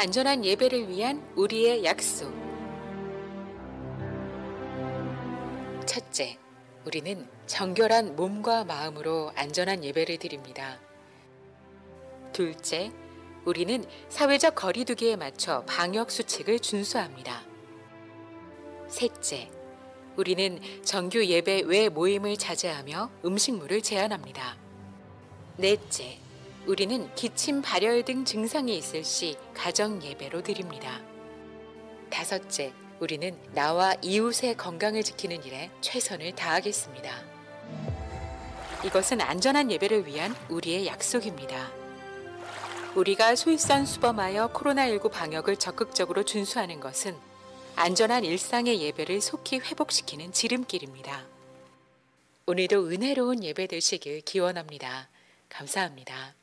안전한 예배를 위한 우리의 약속. 첫째, 우리는 정결한 몸과 마음으로 안전한 예배를 드립니다. 둘째, 우리는 사회적 거리두기에 맞춰 방역 수칙을 준수합니다. 셋째, 우리는 정규 예배 외 모임을 자제하며 음식물을 제한합니다. 넷째, 우리는 기침, 발열 등 증상이 있을 시 가정 예배로 드립니다. 다섯째, 우리는 나와 이웃의 건강을 지키는 일에 최선을 다하겠습니다. 이것은 안전한 예배를 위한 우리의 약속입니다. 우리가 솔선수범하여 코로나19 방역을 적극적으로 준수하는 것은 안전한 일상의 예배를 속히 회복시키는 지름길입니다. 오늘도 은혜로운 예배 되시길 기원합니다. 감사합니다.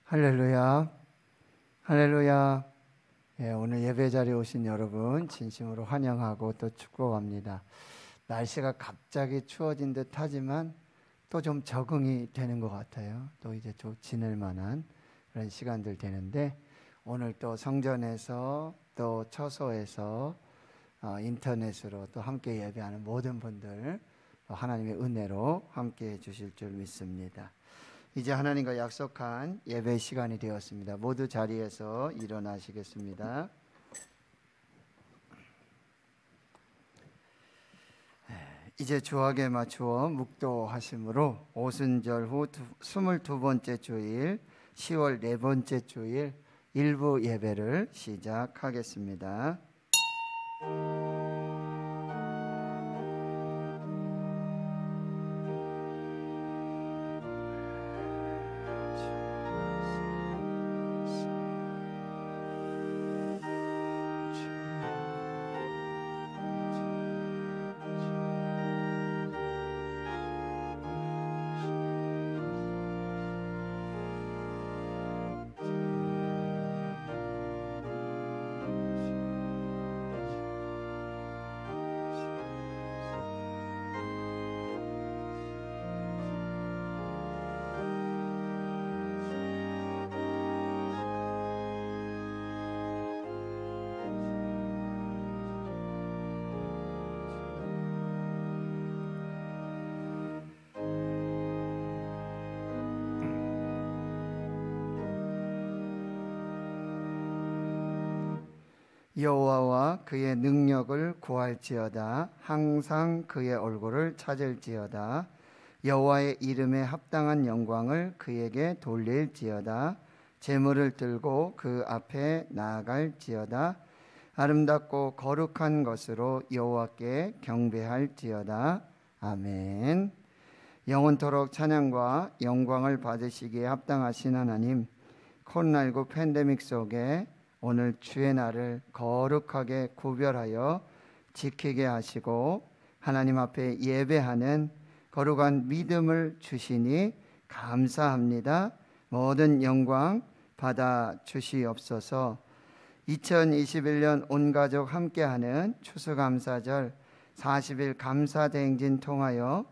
할렐루야, 할렐루야. 오늘 예배 자리에 오신 여러분 진심으로 환영하고 또 축복합니다. 날씨가 갑자기 추워진 듯 하지만 또 좀 적응이 되는 것 같아요. 또 이제 좀 지낼 만한 그런 시간들 되는데, 오늘 또 성전에서 또 처소에서 인터넷으로 또 함께 예배하는 모든 분들 하나님의 은혜로 함께 해 주실 줄 믿습니다. 이제 하나님과 약속한 예배 시간이 되었습니다. 모두 자리에서 일어나시겠습니다. 이제 주학에 맞추어 묵도하심으로 오순절 후 22번째 주일 10월 4번째 주일 일부 예배를 시작하겠습니다. 여호와와 그의 능력을 구할지어다. 항상 그의 얼굴을 찾을지어다. 여호와의 이름에 합당한 영광을 그에게 돌릴지어다. 제물을 들고 그 앞에 나아갈지어다. 아름답고 거룩한 것으로 여호와께 경배할지어다. 아멘. 영원토록 찬양과 영광을 받으시기에 합당하신 하나님, 코로나19 팬데믹 속에 오늘 주의 날을 거룩하게 구별하여 지키게 하시고 하나님 앞에 예배하는 거룩한 믿음을 주시니 감사합니다. 모든 영광 받아 주시옵소서. 2021년 온 가족 함께하는 추수감사절 40일 감사대행진 통하여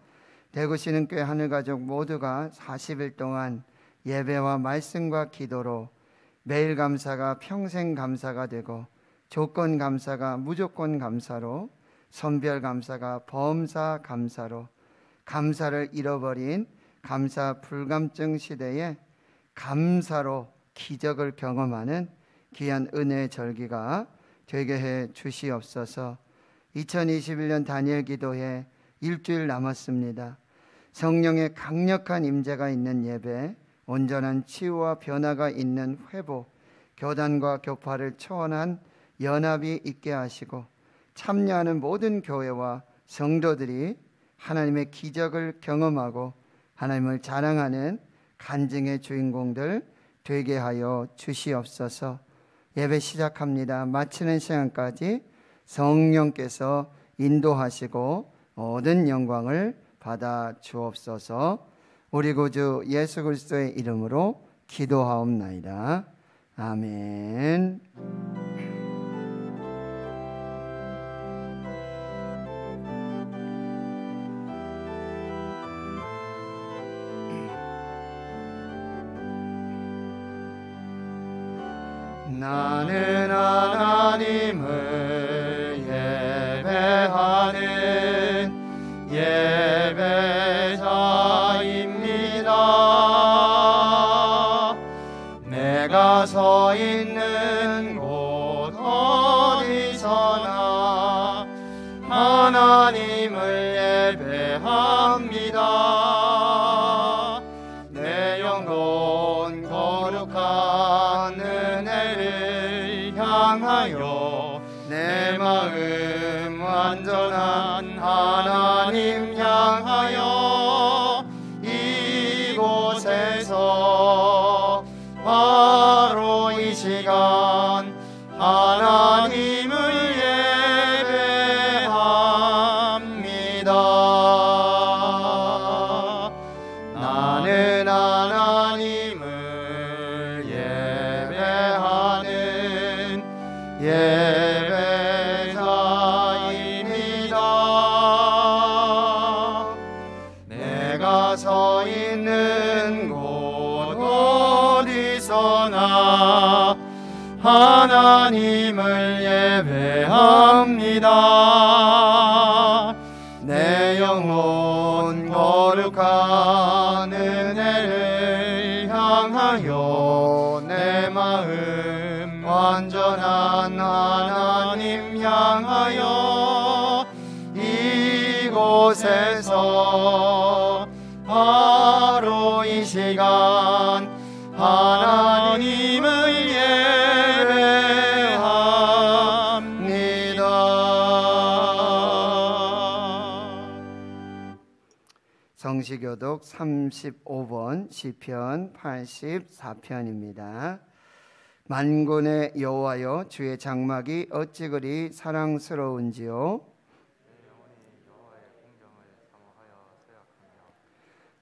대구시는교회 하늘가족 모두가 40일 동안 예배와 말씀과 기도로 매일 감사가 평생 감사가 되고, 조건 감사가 무조건 감사로, 선별 감사가 범사 감사로, 감사를 잃어버린 감사 불감증 시대에 감사로 기적을 경험하는 귀한 은혜의 절기가 되게 해 주시옵소서. 2021년 다니엘 기도회 일주일 남았습니다. 성령의 강력한 임재가 있는 예배, 온전한 치유와 변화가 있는 회복, 교단과 교파를 초월한 연합이 있게 하시고, 참여하는 모든 교회와 성도들이 하나님의 기적을 경험하고 하나님을 자랑하는 간증의 주인공들 되게 하여 주시옵소서. 예배 시작합니다. 마치는 시간까지 성령께서 인도하시고 모든 영광을 받아 주옵소서. 우리 구주 예수 그리스도의 이름으로 기도하옵나이다. 아멘. 나는 하나님을 예배하는 예배자입니다. 내가 서 있는 곳 어디서나 하나님을 예배합니다. 내 영혼 거룩한 은혜를 향하여 내 마음 완전한 하나님 향하여 이곳에서 바로 이 시간 하나님을 예배합니다. 나는 하나님을 예배하는 예배자입니다. 내가 서 있는 곳 어디서나 하나님을 예배합니다. 내 영혼 거룩한 은혜를 향하여 내 마음 완전한 하나님 향하여 이곳에서 바로 이 시간 하나님을 성시교독 35번 시편 84편입니다. 만군의 여호와여, 주의 장막이 어찌 그리 사랑스러운지요.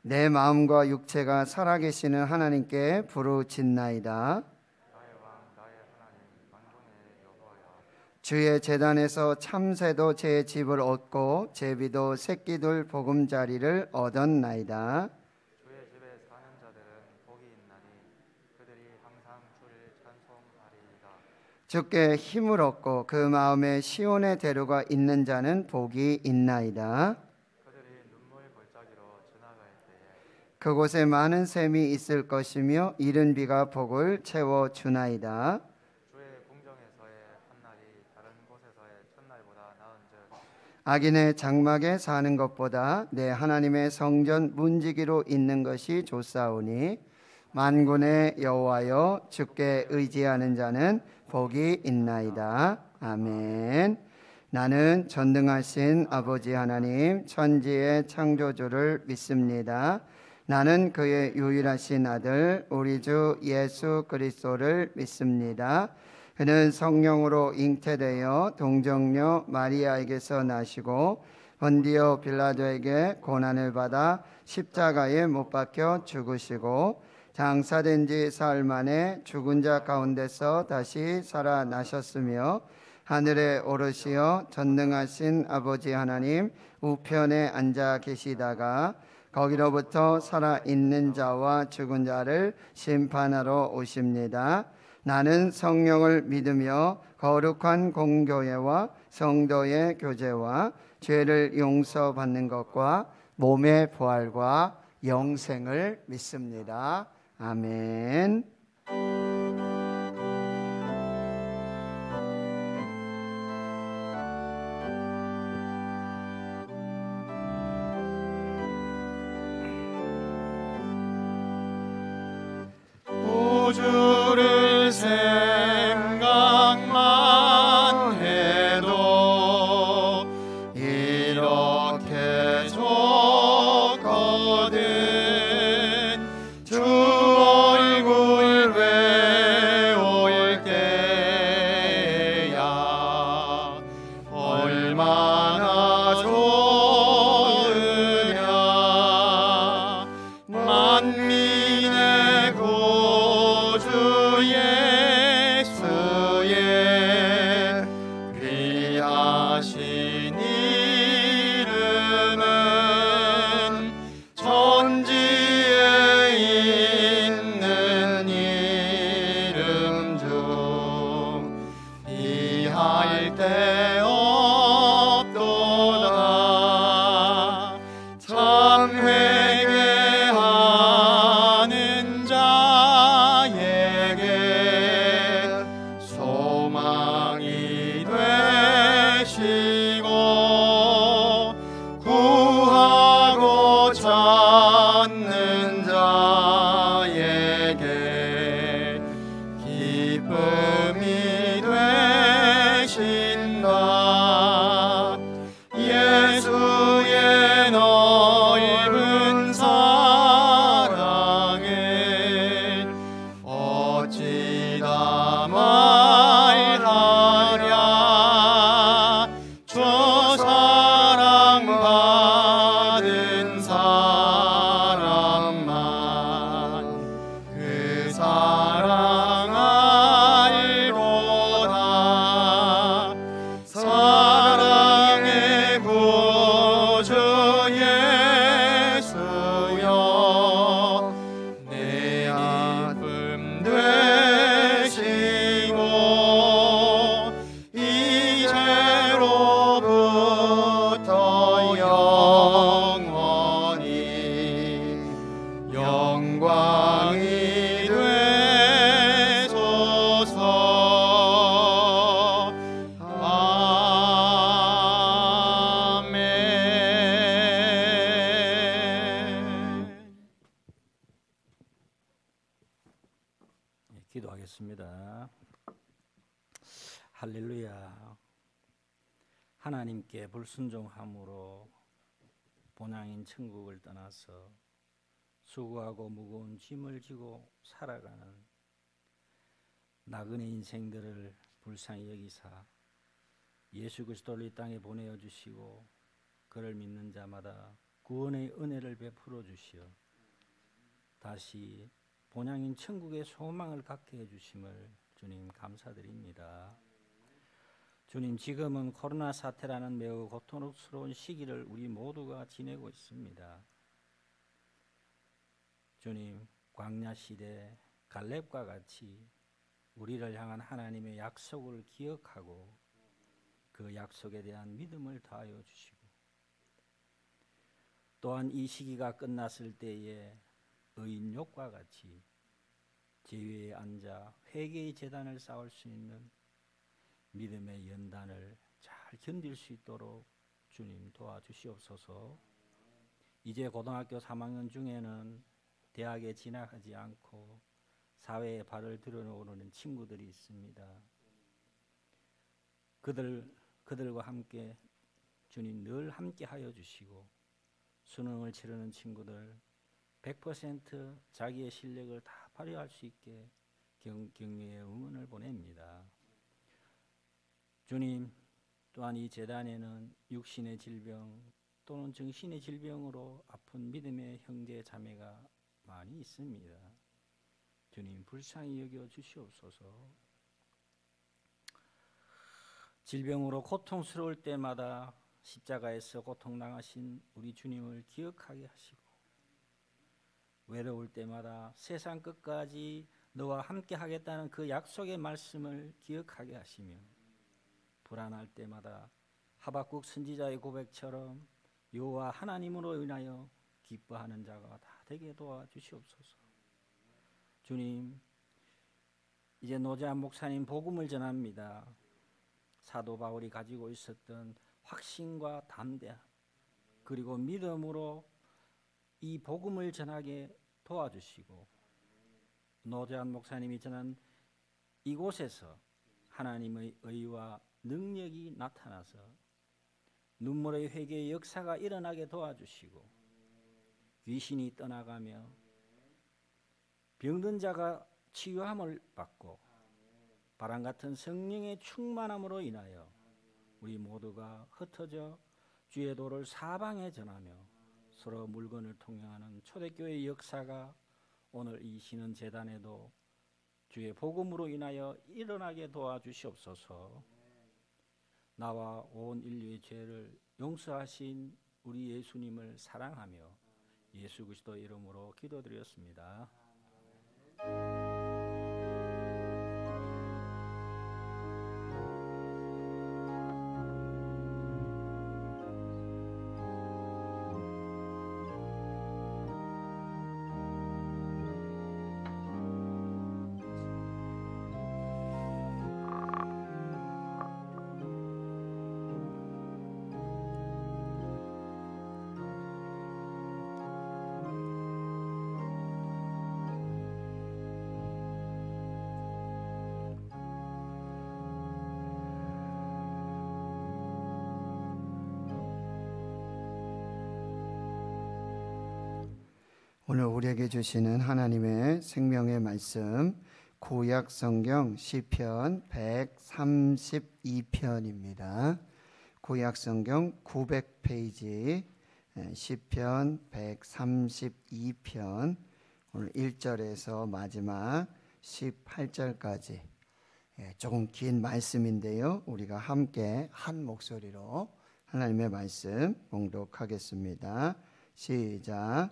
내 마음과 육체가 살아계시는 하나님께 부르짖나이다. 주의 제단에서 참새도 제 집을 얻고 제비도 새끼들 보금자리를 얻었나이다. 주의 집에 사는 자들은 복이 있나니 그들이 항상 주를 찬송하리이다. 주께 힘을 얻고 그 마음에 시온의 대로가 있는 자는 복이 있나이다. 그들이 눈물 골짜기로 지나갈 때에 그곳에 많은 샘이 있을 것이며 이른 비가 복을 채워 주나이다. 악인의 장막에 사는 것보다 내 하나님의 성전 문지기로 있는 것이 좋사오니 만군의 여호와여, 주께 의지하는 자는 복이 있나이다. 아멘. 나는 전능하신 아버지 하나님 천지의 창조주를 믿습니다. 나는 그의 유일하신 아들 우리 주 예수 그리스도를 믿습니다. 그는 성령으로 잉태되어 동정녀 마리아에게서 나시고 본디오 빌라도에게 고난을 받아 십자가에 못 박혀 죽으시고 장사된 지 사흘 만에 죽은 자 가운데서 다시 살아나셨으며 하늘에 오르시어 전능하신 아버지 하나님 우편에 앉아 계시다가 거기로부터 살아있는 자와 죽은 자를 심판하러 오십니다. 나는 성령을 믿으며 거룩한 공교회와 성도의 교제와 죄를 용서받는 것과 몸의 부활과 영생을 믿습니다. 아멘. 우주를 생각만 해도 이렇게 좋거든. 주 얼굴 외울 때야 얼마나 좋으냐. 만민의 구주 예수의 귀하신 이름은 천지에 있는 이름 중 구하고 찾는 자에게 기쁨이 되신다. 예수의 넓은 사랑을 어찌다 말하랴. 저 사랑받은 사람만 그 사랑 알도다. 사랑의 구주 예수여 내 기쁨 되시고 이제로부터 영원히 영광이 되소서. 아멘. 기도하겠습니다. 할렐루야. 하나님께 불순종함으로 본향인 천국을 떠나서 수고하고 무거운 짐을 지고 살아가는 나그네 인생들을 불쌍히 여기사 예수 그리스도를 이 땅에 보내어 주시고 그를 믿는 자마다 구원의 은혜를 베풀어 주시어 다시 본향인 천국의 소망을 갖게 해주심을 주님 감사드립니다. 주님, 지금은 코로나 사태라는 매우 고통스러운 시기를 우리 모두가 지내고 있습니다. 주님, 광야 시대 갈렙과 같이 우리를 향한 하나님의 약속을 기억하고 그 약속에 대한 믿음을 다하여 주시고 또한 이 시기가 끝났을 때에 의인욕과 같이 제위에 앉아 회개의 제단을 쌓을 수 있는 믿음의 연단을 잘 견딜 수 있도록 주님 도와주시옵소서. 이제 고등학교 3학년 중에는 대학에 진학하지 않고 사회에 발을 들여놓는 친구들이 있습니다. 그들과 함께 주님 늘 함께 하여 주시고 수능을 치르는 친구들 100% 자기의 실력을 다 발휘할 수 있게 격려의 응원을 보냅니다. 주님, 또한 이 재단에는 육신의 질병 또는 정신의 질병으로 아픈 믿음의 형제 자매가 많이 있습니다. 주님, 불쌍히 여겨 주시옵소서. 질병으로 고통스러울 때마다 십자가에서 고통당하신 우리 주님을 기억하게 하시고 외로울 때마다 세상 끝까지 너와 함께 하겠다는 그 약속의 말씀을 기억하게 하시며 불안할 때마다 하박국 선지자의 고백처럼 여호와 하나님으로 인하여 기뻐하는 자가 다 되게 도와주시옵소서. 주님, 이제 노재한 목사님 복음을 전합니다. 사도 바울이 가지고 있었던 확신과 담대 그리고 믿음으로 이 복음을 전하게 도와주시고 노재한 목사님이 전한 이곳에서 하나님의 의와 능력이 나타나서 눈물의 회개의 역사가 일어나게 도와주시고 귀신이 떠나가며 병든 자가 치유함을 받고 바람같은 성령의 충만함으로 인하여 우리 모두가 흩어져 주의 도를 사방에 전하며 서로 물건을 통용하는 초대교회의 역사가 오늘 이 신은 재단에도 주의 복음으로 인하여 일어나게 도와주시옵소서. 나와 온 인류의 죄를 용서하신 우리 예수님을 사랑하며 예수 그리스도 이름으로 기도드렸습니다. 오늘 우리에게 주시는 하나님의 생명의 말씀, 구약 성경 시편 132편입니다. 구약 성경 900페이지 시편 132편 오늘 1절에서 마지막 18절까지 조금 긴 말씀인데요. 우리가 함께 한 목소리로 하나님의 말씀 봉독하겠습니다. 시작.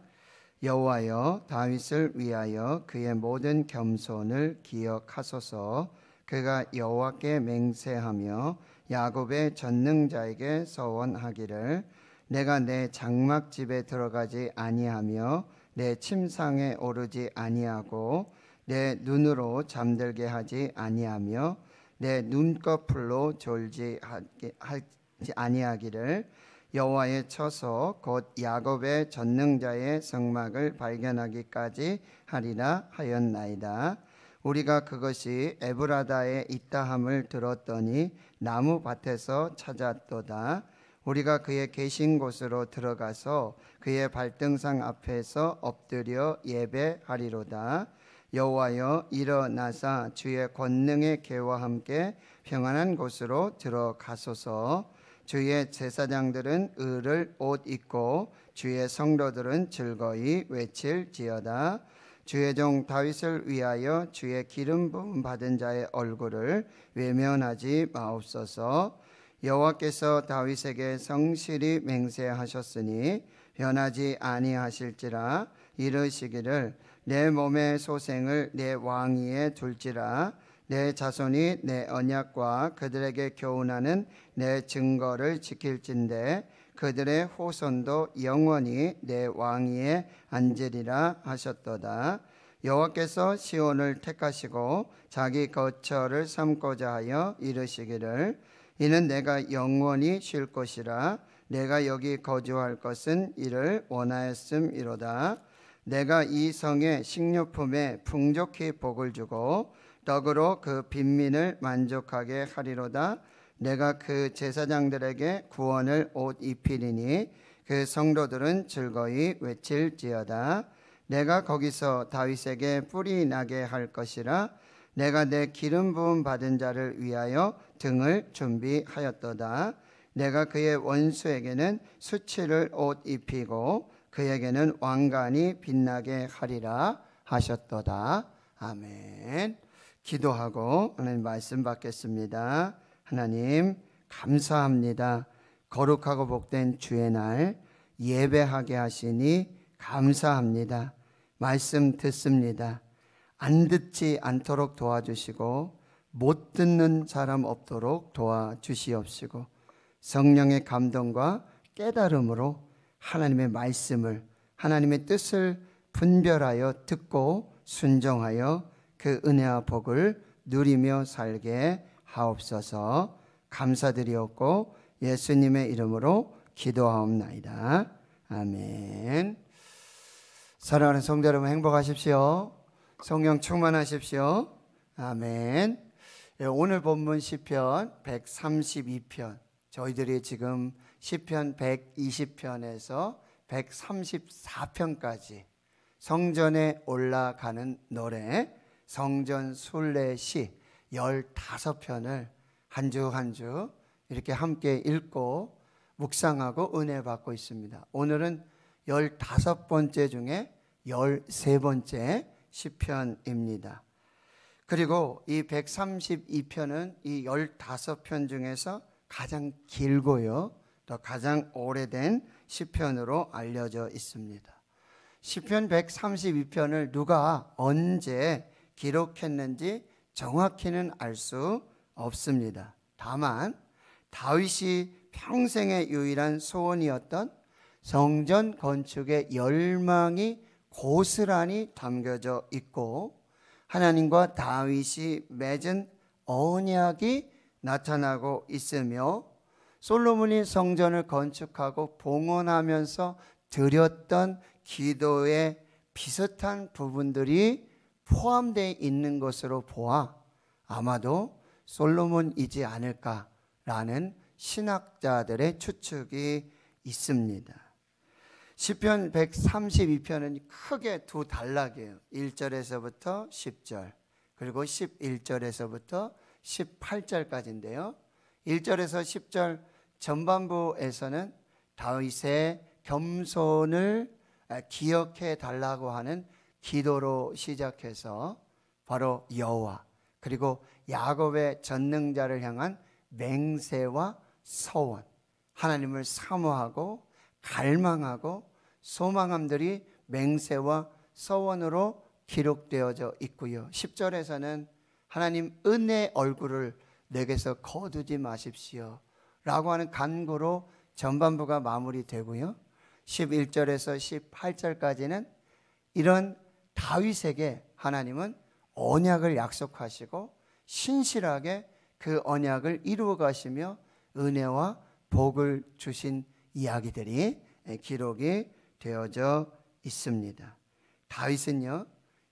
여호와여, 다윗을 위하여 그의 모든 겸손을 기억하소서. 그가 여호와께 맹세하며 야곱의 전능자에게 서원하기를 내가 내 장막집에 들어가지 아니하며 내 침상에 오르지 아니하고 내 눈으로 잠들게 하지 아니하며 내 눈꺼풀로 졸지 아니하기를 여호와의 처소 곧 야곱의 전능자의 성막을 발견하기까지 하리라 하였나이다. 우리가 그것이 에브라다에 있다함을 들었더니 나무 밭에서 찾았도다. 우리가 그의 계신 곳으로 들어가서 그의 발등상 앞에서 엎드려 예배하리로다. 여호와여, 일어나사 주의 권능의 계와 함께 평안한 곳으로 들어가소서. 주의 제사장들은 의를 옷 입고 주의 성도들은 즐거이 외칠지어다. 주의 종 다윗을 위하여 주의 기름 부음 받은 자의 얼굴을 외면하지 마옵소서. 여호와께서 다윗에게 성실히 맹세하셨으니 변하지 아니하실지라. 이르시기를 내 몸의 소생을 내 왕위에 둘지라. 내 자손이 내 언약과 그들에게 교훈하는 내 증거를 지킬진대 그들의 후손도 영원히 내 왕위에 앉으리라 하셨도다. 여호와께서 시온을 택하시고 자기 거처를 삼고자 하여 이르시기를 이는 내가 영원히 쉴 것이라. 내가 여기 거주할 것은 이를 원하였음이로다. 내가 이 성의 식료품에 풍족히 복을 주고 떡으로 그 빈민을 만족하게 하리로다. 내가 그 제사장들에게 구원을 옷 입히리니 그 성도들은 즐거이 외칠지어다. 내가 거기서 다윗에게 뿔이 나게 할 것이라. 내가 내 기름 부음 받은 자를 위하여 등을 준비하였도다. 내가 그의 원수에게는 수치를 옷 입히고 그에게는 왕관이 빛나게 하리라 하셨도다. 아멘. 기도하고 하나님 말씀 받겠습니다. 하나님 감사합니다. 거룩하고 복된 주의 날 예배하게 하시니 감사합니다. 말씀 듣습니다. 안 듣지 않도록 도와주시고 못 듣는 사람 없도록 도와주시옵시고 성령의 감동과 깨달음으로 하나님의 말씀을 하나님의 뜻을 분별하여 듣고 순종하여 그 은혜와 복을 누리며 살게 하옵소서. 감사드리옵고 예수님의 이름으로 기도하옵나이다. 아멘. 사랑하는 성도 여러분 행복하십시오. 성령 충만하십시오. 아멘. 오늘 본문 시편 132편, 저희들이 지금 시편 120편에서 134편까지 성전에 올라가는 노래, 성전 순례시 15편을 한 주 한 주 이렇게 함께 읽고 묵상하고 은혜 받고 있습니다. 오늘은 15번째 중에 13번째 시편입니다. 그리고 이 132편은 이 15편 중에서 가장 길고요, 또 가장 오래된 시편으로 알려져 있습니다. 시편 132편을 누가 언제 기록했는지 정확히는 알 수 없습니다. 다만 다윗이 평생의 유일한 소원이었던 성전 건축의 열망이 고스란히 담겨져 있고 하나님과 다윗이 맺은 언약이 나타나고 있으며 솔로몬이 성전을 건축하고 봉헌하면서 드렸던 기도에 비슷한 부분들이 포함되어 있는 것으로 보아 아마도 솔로몬이지 않을까라는 신학자들의 추측이 있습니다. 시편 132편은 크게 두 단락이에요. 1절에서부터 10절, 그리고 11절에서부터 18절까지인데요. 1절에서 10절 전반부에서는 다윗의 겸손을 기억해 달라고 하는 기도로 시작해서 바로 여호와, 그리고 야곱의 전능자를 향한 맹세와 서원, 하나님을 사모하고 갈망하고 소망함들이 맹세와 서원으로 기록되어져 있고요. 10절에서는 하나님 은혜의 얼굴을 내게서 거두지 마십시오 라고 하는 간구로 전반부가 마무리되고요. 11절에서 18절까지는 이런 다윗에게 하나님은 언약을 약속하시고 신실하게 그 언약을 이루어 가시며 은혜와 복을 주신 이야기들이 기록이 되어져 있습니다. 다윗은요,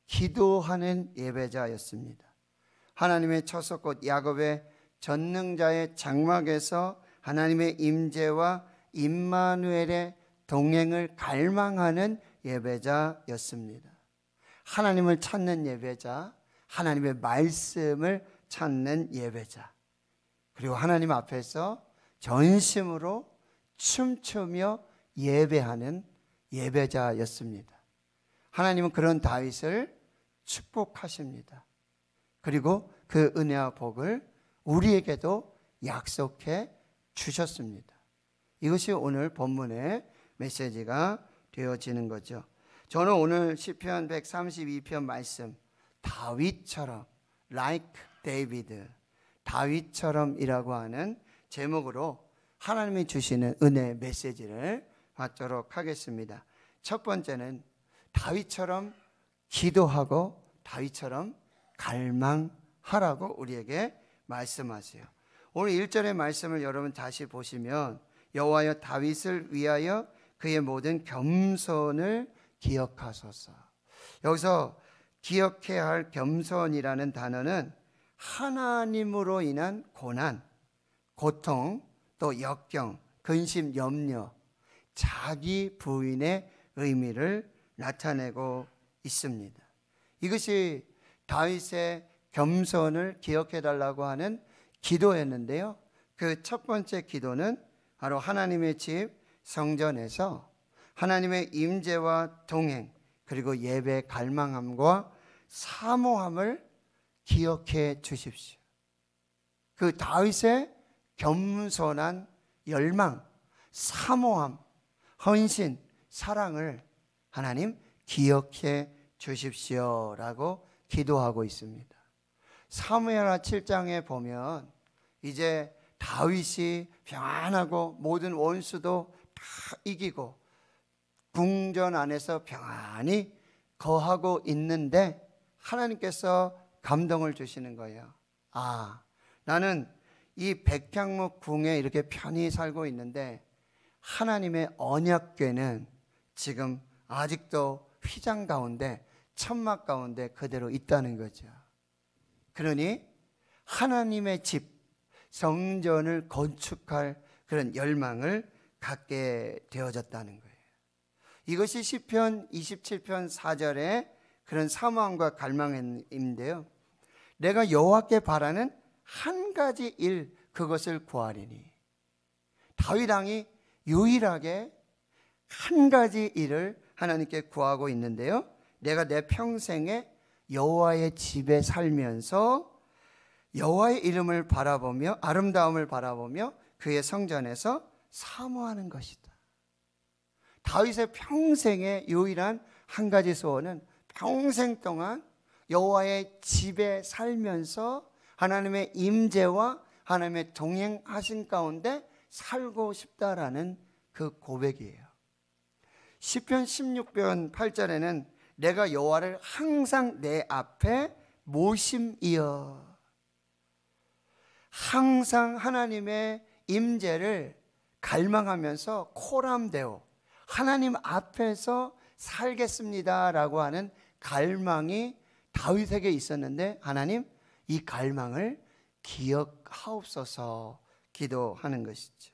기도하는 예배자였습니다. 하나님의 처소곳 야곱의 전능자의 장막에서 하나님의 임재와 임마누엘의 동행을 갈망하는 예배자였습니다. 하나님을 찾는 예배자, 하나님의 말씀을 찾는 예배자, 그리고 하나님 앞에서 전심으로 춤추며 예배하는 예배자였습니다. 하나님은 그런 다윗을 축복하십니다. 그리고 그 은혜와 복을 우리에게도 약속해 주셨습니다. 이것이 오늘 본문의 메시지가 되어지는 거죠. 저는 오늘 시편 132편 말씀, 다윗처럼, like David, 다윗처럼이라고 하는 제목으로 하나님이 주시는 은혜의 메시지를 받도록 하겠습니다. 첫 번째는 다윗처럼 기도하고 다윗처럼 갈망하라고 우리에게 말씀하세요. 오늘 1절의 말씀을 여러분 다시 보시면 여호와여 다윗을 위하여 그의 모든 겸손을 기억하소서. 여기서 기억해야 할 겸손이라는 단어는 하나님으로 인한 고난, 고통, 또 역경, 근심, 염려, 자기 부인의 의미를 나타내고 있습니다. 이것이 다윗의 겸손을 기억해 달라고 하는 기도였는데요. 그 첫 번째 기도는 바로 하나님의 집 성전에서 하나님의 임재와 동행, 그리고 예배 갈망함과 사모함을 기억해 주십시오. 그 다윗의 겸손한 열망, 사모함, 헌신, 사랑을 하나님 기억해 주십시오라고 기도하고 있습니다. 사무엘하 7장에 보면 이제 다윗이 평안하고 모든 원수도 다 이기고 궁전 안에서 평안히 거하고 있는데 하나님께서 감동을 주시는 거예요. 아, 나는 이 백향목 궁에 이렇게 편히 살고 있는데 하나님의 언약궤는 지금 아직도 휘장 가운데, 천막 가운데 그대로 있다는 거죠. 그러니 하나님의 집, 성전을 건축할 그런 열망을 갖게 되어졌다는 거예요. 이것이 시편 27편 4절의 그런 사모함과 갈망인데요. 내가 여호와께 바라는 한 가지 일, 그것을 구하리니. 다윗 왕이 유일하게 한 가지 일을 하나님께 구하고 있는데요. 내가 내 평생에 여호와의 집에 살면서 여호와의 이름을 바라보며 아름다움을 바라보며 그의 성전에서 사모하는 것이다. 다윗의 평생의 유일한 한 가지 소원은 평생 동안 여호와의 집에 살면서 하나님의 임재와 하나님의 동행하신 가운데 살고 싶다라는 그 고백이에요. 시편 16편 8절에는 내가 여호와를 항상 내 앞에 모심이여. 항상 하나님의 임재를 갈망하면서 코람데오, 하나님 앞에서 살겠습니다라고 하는 갈망이 다윗에게 있었는데 하나님 이 갈망을 기억하옵소서 기도하는 것이죠.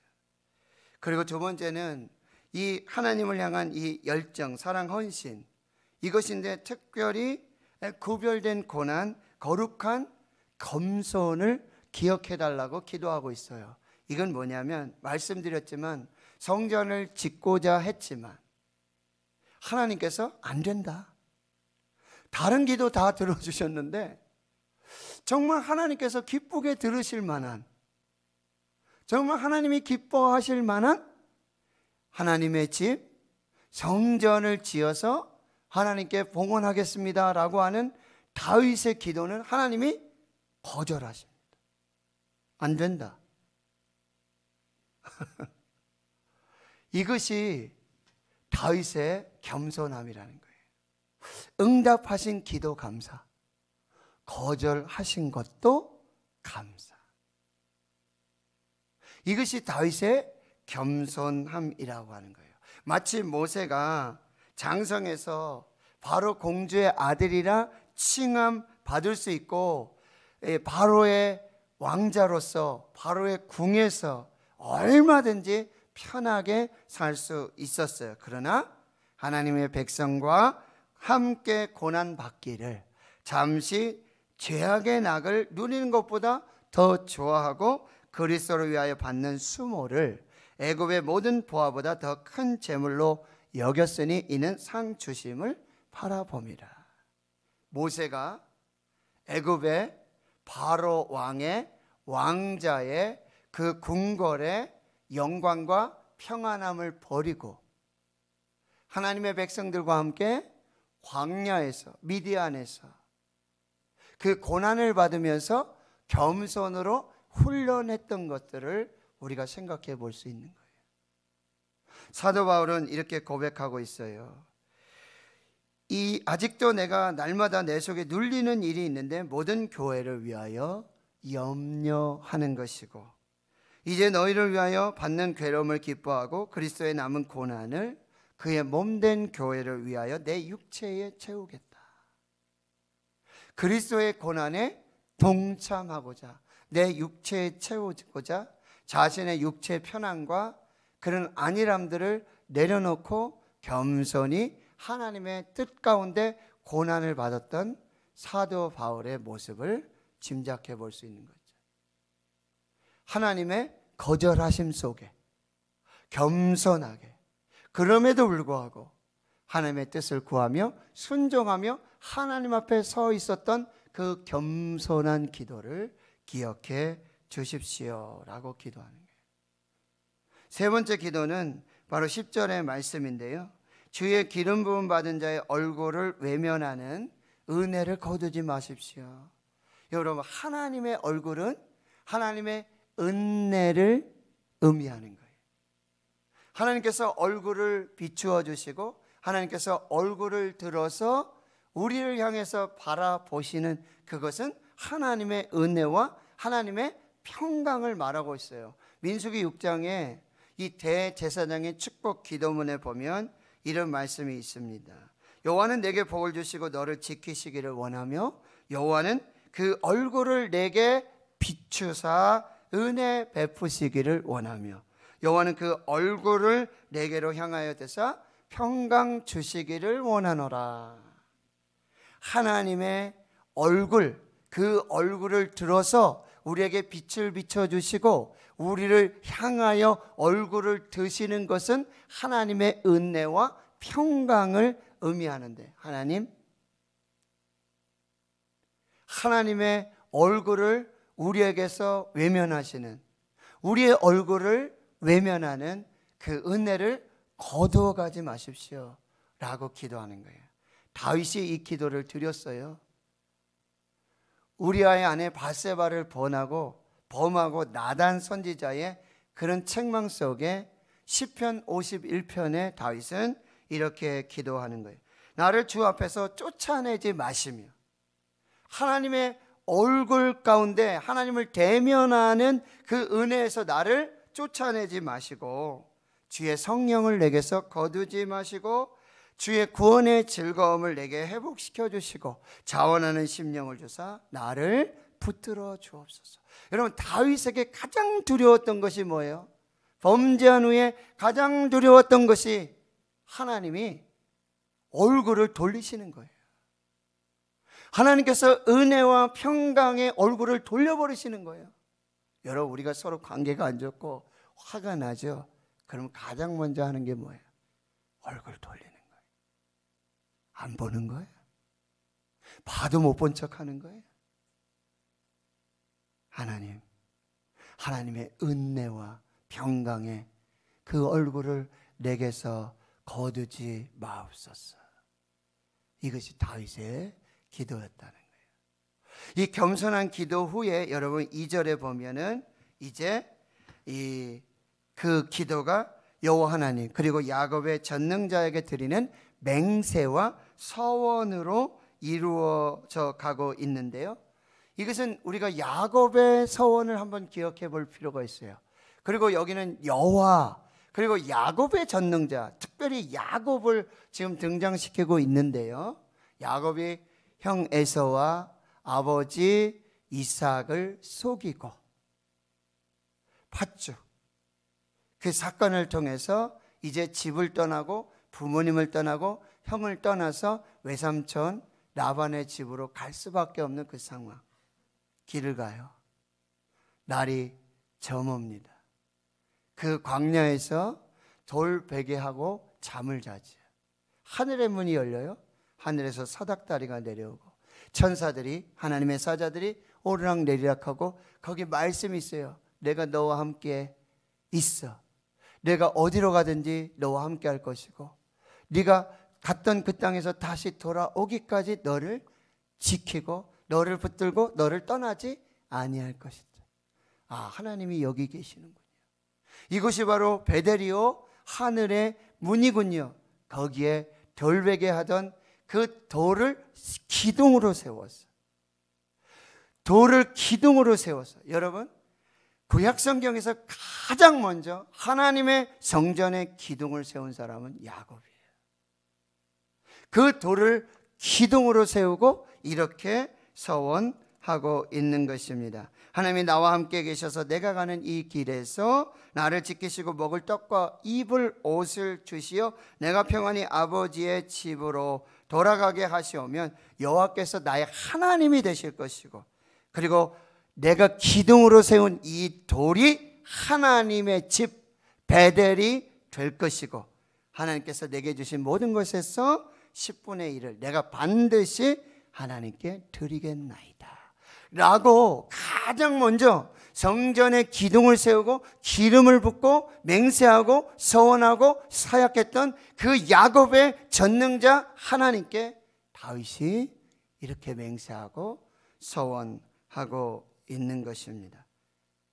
그리고 두 번째는 이 하나님을 향한 이 열정, 사랑, 헌신, 이것인데 특별히 구별된 고난, 거룩한 겸손을 기억해 달라고 기도하고 있어요. 이건 뭐냐면 말씀드렸지만 성전을 짓고자 했지만 하나님께서 안 된다. 다른 기도 다 들어주셨는데 정말 하나님께서 기쁘게 들으실 만한, 정말 하나님이 기뻐하실 만한 하나님의 집, 성전을 지어서 하나님께 봉헌하겠습니다 라고 하는 다윗의 기도는 하나님이 거절하십니다. 안 된다. 이것이 다윗의 겸손함이라는 거예요. 응답하신 기도 감사, 거절하신 것도 감사. 이것이 다윗의 겸손함이라고 하는 거예요. 마치 모세가 장성에서 바로 공주의 아들이라 칭함 받을 수 있고 바로의 왕자로서 바로의 궁에서 얼마든지 편하게 살 수 있었어요. 그러나 하나님의 백성과 함께 고난받기를 잠시 죄악의 낙을 누리는 것보다 더 좋아하고 그리스도를 위하여 받는 수모를 애굽의 모든 보화보다 더 큰 재물로 여겼으니 이는 상 주심을 바라봅니다. 모세가 애굽의 바로 왕의 왕자의 그 궁궐의 영광과 평안함을 버리고 하나님의 백성들과 함께 광야에서 미디안에서 그 고난을 받으면서 겸손으로 훈련했던 것들을 우리가 생각해 볼 수 있는 거예요. 사도 바울은 이렇게 고백하고 있어요. 아직도 내가 날마다 내 속에 눌리는 일이 있는데 모든 교회를 위하여 염려하는 것이고 이제 너희를 위하여 받는 괴로움을 기뻐하고 그리스도의 남은 고난을 그의 몸된 교회를 위하여 내 육체에 채우겠다. 그리스도의 고난에 동참하고자 내 육체에 채우고자 자신의 육체 편안과 그런 안일함들을 내려놓고 겸손히 하나님의 뜻 가운데 고난을 받았던 사도 바울의 모습을 짐작해 볼 수 있는 거죠. 하나님의 거절하심 속에 겸손하게 그럼에도 불구하고 하나님의 뜻을 구하며 순종하며 하나님 앞에 서 있었던 그 겸손한 기도를 기억해 주십시오 라고 기도하는 거예요. 세 번째 기도는 바로 10절의 말씀인데요. 주의 기름 부음 받은 자의 얼굴을 외면하는 은혜를 거두지 마십시오. 여러분, 하나님의 얼굴은 하나님의 은혜를 의미하는 거예요. 하나님께서 얼굴을 비추어 주시고 하나님께서 얼굴을 들어서 우리를 향해서 바라보시는 그것은 하나님의 은혜와 하나님의 평강을 말하고 있어요. 민수기 6장에 이 대제사장의 축복 기도문에 보면 이런 말씀이 있습니다. 여호와는 내게 복을 주시고 너를 지키시기를 원하며 여호와는 그 얼굴을 내게 비추사 은혜 베푸시기를 원하며 여호와는 그 얼굴을 내게로 향하여 대사 평강 주시기를 원하노라. 하나님의 얼굴, 그 얼굴을 들어서 우리에게 빛을 비춰주시고 우리를 향하여 얼굴을 드시는 것은 하나님의 은혜와 평강을 의미하는데 하나님의 얼굴을 우리에게서 외면하시는, 우리의 얼굴을 외면하는 그 은혜를 거두어 가지 마십시오 라고 기도하는 거예요. 다윗이 이 기도를 드렸어요. 우리아의 아내 바세바를 범하고 나단 선지자의 그런 책망 속에 시편 51편의 다윗은 이렇게 기도하는 거예요. 나를 주 앞에서 쫓아내지 마시며 하나님의 얼굴 가운데 하나님을 대면하는 그 은혜에서 나를 쫓아내지 마시고 주의 성령을 내게서 거두지 마시고 주의 구원의 즐거움을 내게 회복시켜 주시고 자원하는 심령을 주사 나를 붙들어 주옵소서. 여러분, 다윗에게 가장 두려웠던 것이 뭐예요? 범죄한 후에 가장 두려웠던 것이 하나님이 얼굴을 돌리시는 거예요. 하나님께서 은혜와 평강의 얼굴을 돌려버리시는 거예요. 여러분, 우리가 서로 관계가 안 좋고 화가 나죠? 그럼 가장 먼저 하는 게 뭐예요? 얼굴 돌리는 거예요. 안 보는 거예요. 봐도 못 본 척 하는 거예요. 하나님의 은혜와 평강의 그 얼굴을 내게서 거두지 마옵소서. 이것이 다윗의 기도였다는 거예요. 이 겸손한 기도 후에 여러분 2절에 보면은 이제 그 기도가 여호와 하나님 그리고 야곱의 전능자에게 드리는 맹세와 서원으로 이루어져 가고 있는데요. 이것은 우리가 야곱의 서원을 한번 기억해 볼 필요가 있어요. 그리고 여기는 여호와 그리고 야곱의 전능자, 특별히 야곱을 지금 등장시키고 있는데요. 야곱이 형 에서와 아버지 이삭을 속이고 팥죽 그 사건을 통해서 이제 집을 떠나고 부모님을 떠나고 형을 떠나서 외삼촌 라반의 집으로 갈 수밖에 없는 그 상황. 길을 가요. 날이 저뭅니다. 그 광야에서 돌 베개하고 잠을 자지. 하늘의 문이 열려요. 하늘에서 사닥다리가 내려오고 천사들이 하나님의 사자들이 오르락 내리락하고 거기 말씀이 있어요. 내가 너와 함께 있어. 내가 어디로 가든지 너와 함께 할 것이고 네가 갔던 그 땅에서 다시 돌아오기까지 너를 지키고 너를 붙들고 너를 떠나지 아니할 것이다. 아, 하나님이 여기 계시는군요. 이곳이 바로 베델이요 하늘의 문이군요. 거기에 돌베개 하던 그 돌을 기둥으로 세웠어. 돌을 기둥으로 세웠어. 여러분, 구약 성경에서 가장 먼저 하나님의 성전에 기둥을 세운 사람은 야곱이에요. 그 돌을 기둥으로 세우고 이렇게 서원하고 있는 것입니다. 하나님이 나와 함께 계셔서 내가 가는 이 길에서 나를 지키시고 먹을 떡과 입을 옷을 주시어 내가 평안히 아버지의 집으로 돌아가게 하시오면 여호와께서 나의 하나님이 되실 것이고 그리고 내가 기둥으로 세운 이 돌이 하나님의 집 베델이 될 것이고 하나님께서 내게 주신 모든 것에서 10분의 1을 내가 반드시 하나님께 드리겠나이다 라고 가장 먼저 성전에 기둥을 세우고 기름을 붓고 맹세하고 서원하고 사약했던 그 야곱의 전능자 하나님께 다윗이 이렇게 맹세하고 서원하고 있는 것입니다.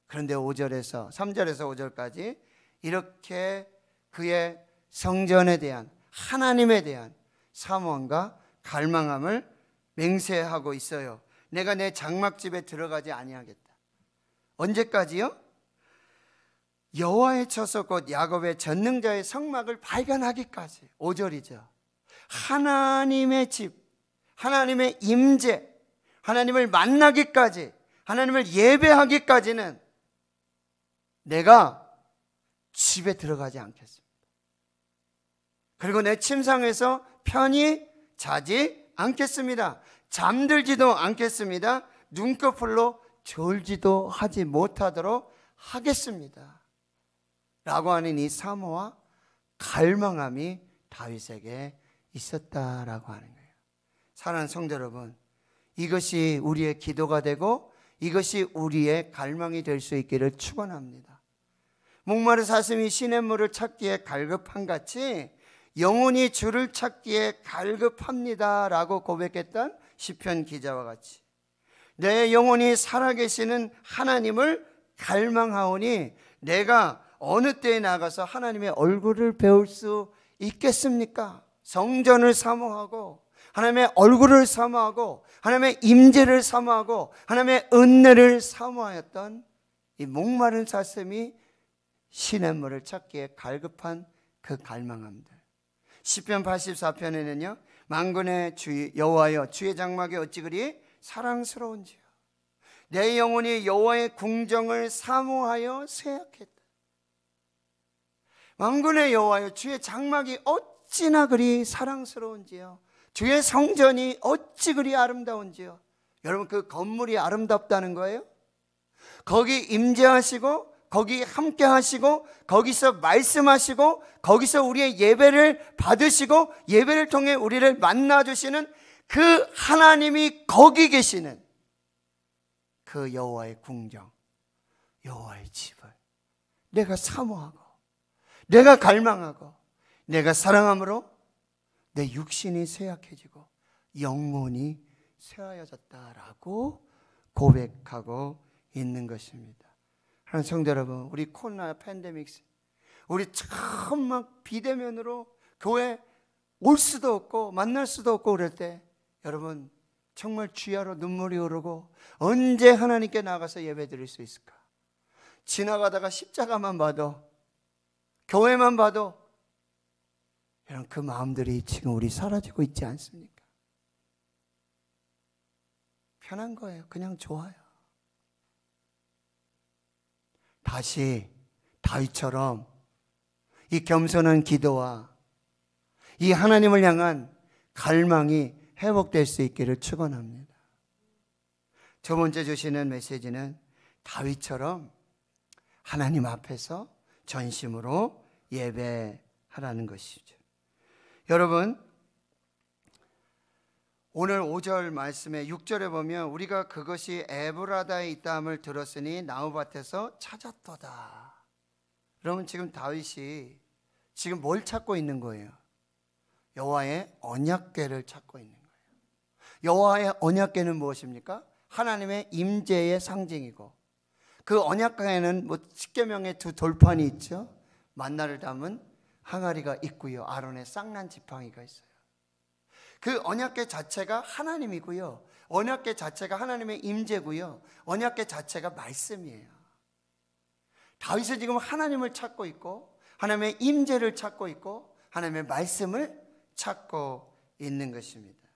그런데 5절에서 3절에서 5절까지 이렇게 그의 성전에 대한 하나님에 대한 사모함과 갈망함을 맹세하고 있어요. 내가 내 장막집에 들어가지 아니하겠다. 언제까지요? 여호와의 처소 곧 야곱의 전능자의 성막을 발견하기까지. 5절이죠. 하나님의 집, 하나님의 임재, 하나님을 만나기까지, 하나님을 예배하기까지는 내가 집에 들어가지 않겠습니다. 그리고 내 침상에서 편히 자지 않겠습니다. 잠들지도 않겠습니다. 눈꺼풀로 졸지도 하지 못하도록 하겠습니다 라고 하는 이 사모와 갈망함이 다윗에게 있었다라고 하는 거예요. 사랑하는 성도 여러분, 이것이 우리의 기도가 되고 이것이 우리의 갈망이 될 수 있기를 축원합니다. 목마른 사슴이 시냇물을 찾기에 갈급한 같이 영혼이 주를 찾기에 갈급합니다 라고 고백했던 시편 기자와 같이 내 영혼이 살아계시는 하나님을 갈망하오니 내가 어느 때에 나가서 하나님의 얼굴을 배울 수 있겠습니까? 성전을 사모하고 하나님의 얼굴을 사모하고 하나님의 임재를 사모하고 하나님의 은혜를 사모하였던 이 목마른 사슴이 시냇물을 찾기에 갈급한 그 갈망함들. 시편 84편에는요 만군의 주 여호와여 주의 장막에 어찌 그리 사랑스러운지요 내 영혼이 여호와의 궁정을 사모하여 쇠약했다. 만군의 여호와여, 주의 장막이 어찌나 그리 사랑스러운지요, 주의 성전이 어찌 그리 아름다운지요. 여러분, 그 건물이 아름답다는 거예요. 거기 임재하시고 거기 함께 하시고 거기서 말씀하시고 거기서 우리의 예배를 받으시고 예배를 통해 우리를 만나주시는 그 하나님이 거기 계시는 그 여호와의 궁정, 여호와의 집을 내가 사모하고 내가 갈망하고 내가 사랑함으로 내 육신이 쇠약해지고 영혼이 쇠하여졌다라고 고백하고 있는 것입니다. 하나님 성도 여러분, 우리 코로나 팬데믹, 우리 참 막 비대면으로 교회 올 수도 없고 만날 수도 없고 그럴 때 여러분 정말 주야로 눈물이 흐르고 언제 하나님께 나가서 예배 드릴 수 있을까? 지나가다가 십자가만 봐도, 교회만 봐도 여러분 그 마음들이 지금 우리 사라지고 있지 않습니까? 편한 거예요. 그냥 좋아요. 다시 다윗처럼 이 겸손한 기도와 이 하나님을 향한 갈망이 회복될 수 있기를 축원합니다. 두 번째 주시는 메시지는 다윗처럼 하나님 앞에서 전심으로 예배하라는 것이죠. 여러분, 오늘 5절 말씀에 6절에 보면 우리가 그것이 에브라다에 있다함을 들었으니 나무밭에서 찾았도다. 그러면 지금 다윗이 지금 뭘 찾고 있는 거예요? 여호와의 언약궤를 찾고 있는 거예요. 여호와의 언약궤는 무엇입니까? 하나님의 임재의 상징이고, 그 언약궤에는 뭐 십계명의 두 돌판이 있죠. 만나를 담은 항아리가 있고요, 아론의 쌍난 지팡이가 있어요. 그 언약궤 자체가 하나님이고요, 언약궤 자체가 하나님의 임재고요, 언약궤 자체가 말씀이에요. 다윗은 지금 하나님을 찾고 있고 하나님의 임재를 찾고 있고 하나님의 말씀을 찾고 있는 것입니다.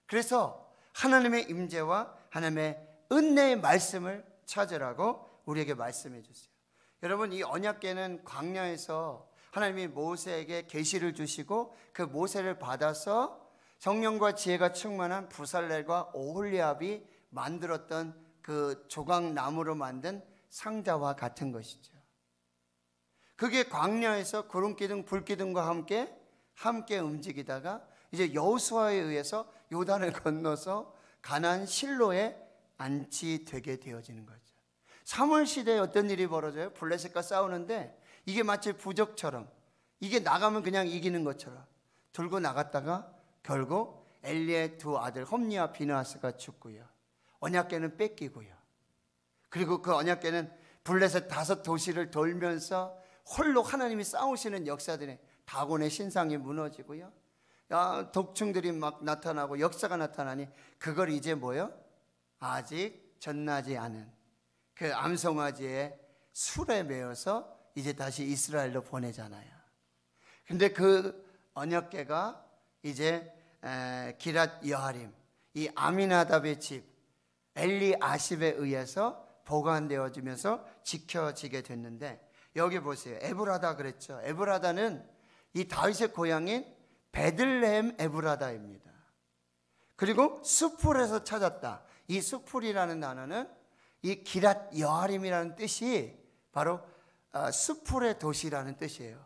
그래서 하나님의 임재와 하나님의 은혜의 말씀을 찾으라고 우리에게 말씀해 주세요. 여러분, 이 언약궤는 광야에서 하나님이 모세에게 계시를 주시고 그 모세를 받아서 성령과 지혜가 충만한 부살렐과 오홀리압이 만들었던 그 조각나무로 만든 상자와 같은 것이죠. 그게 광야에서 구름기둥 불기둥과 함께 움직이다가 이제 여호수아에 의해서 요단을 건너서 가나안 실로에 안치되게 되어지는 거죠. 사무엘 시대에 어떤 일이 벌어져요? 블레셋과 싸우는데 이게 마치 부적처럼, 이게 나가면 그냥 이기는 것처럼 들고 나갔다가 결국 엘리의 두 아들 홈니와 비느하스가 죽고요, 언약궤는 뺏기고요, 그리고 그 언약궤는 블레셋 5도시를 돌면서 홀로 하나님이 싸우시는 역사들에 다곤의 신상이 무너지고요, 독충들이 막 나타나고 역사가 나타나니 그걸 이제 뭐요? 아직 전나지 않은 그 암송아지의 술에 매어서 이제 다시 이스라엘로 보내잖아요. 근데 그 언약궤가 이제 기랏 여하림, 이 아미나답의 집 엘리 아십에 의해서 보관되어지면서 지켜지게 됐는데, 여기 보세요. 에브라다 그랬죠. 에브라다는 이 다윗의 고향인 베들레헴 에브라다입니다. 그리고 수풀에서 찾았다. 이 수풀이라는 단어는 이 기랏 여하림이라는 뜻이 바로 수풀의 도시라는 뜻이에요.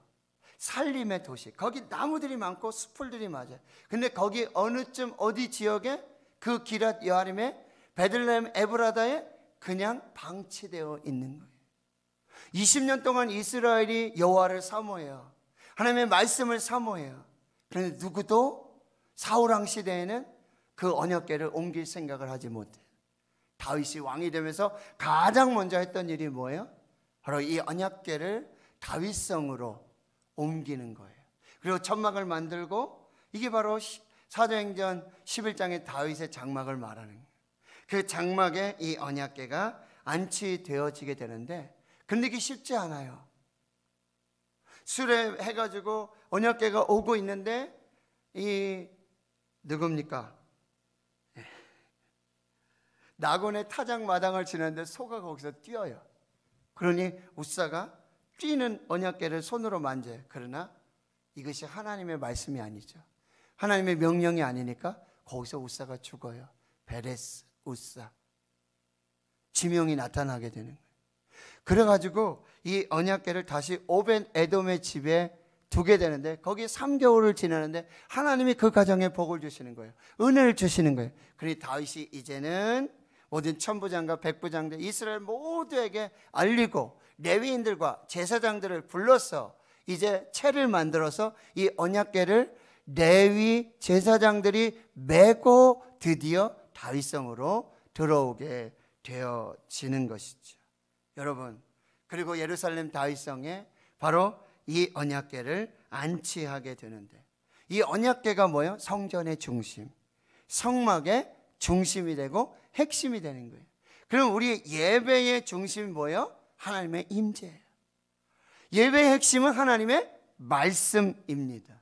살림의 도시. 거기 나무들이 많고 수풀들이 맞아요. 근데 거기 어느쯤 어디 지역에 그 기랏 여하림의 베들레헴 에브라다에 그냥 방치되어 있는 거예요. 20년 동안 이스라엘이 여호와를 사모해요. 하나님의 말씀을 사모해요. 그런데 누구도 사울왕 시대에는 그 언약궤를 옮길 생각을 하지 못해요. 다윗이 왕이 되면서 가장 먼저 했던 일이 뭐예요? 바로 이 언약궤를 다윗성으로 옮기는 거예요. 그리고 천막을 만들고, 이게 바로 사도행전 11장의 다윗의 장막을 말하는 거예요. 그 장막에 이 언약궤가 안치되어지게 되는데, 근데 이게 쉽지 않아요. 수레해가지고 언약궤가 오고 있는데 이 누굽니까? 나곤의 타작 마당을 지나는데 소가 거기서 뛰어요. 그러니 우사가 뛰는 언약궤를 손으로 만져요. 그러나 이것이 하나님의 말씀이 아니죠. 하나님의 명령이 아니니까 거기서 우사가 죽어요. 베레스 우사, 지명이 나타나게 되는 거예요. 그래가지고 이 언약궤를 다시 오벤 에돔의 집에 두게 되는데, 거기 3개월을 지나는데 하나님이 그 가정에 복을 주시는 거예요. 은혜를 주시는 거예요. 그러니 다윗이 이제는 모든 천부장과 백부장들 이스라엘 모두에게 알리고 레위인들과 제사장들을 불러서 이제 채를 만들어서 이 언약궤를 레위 제사장들이 메고 드디어 다윗성으로 들어오게 되어지는 것이죠. 여러분, 그리고 예루살렘 다윗성에 바로 이 언약궤를 안치하게 되는데, 이 언약궤가 뭐예요? 성전의 중심, 성막의 중심이 되고 핵심이 되는 거예요. 그럼 우리 예배의 중심이 뭐예요? 하나님의 임재예요. 예배의 핵심은 하나님의 말씀입니다.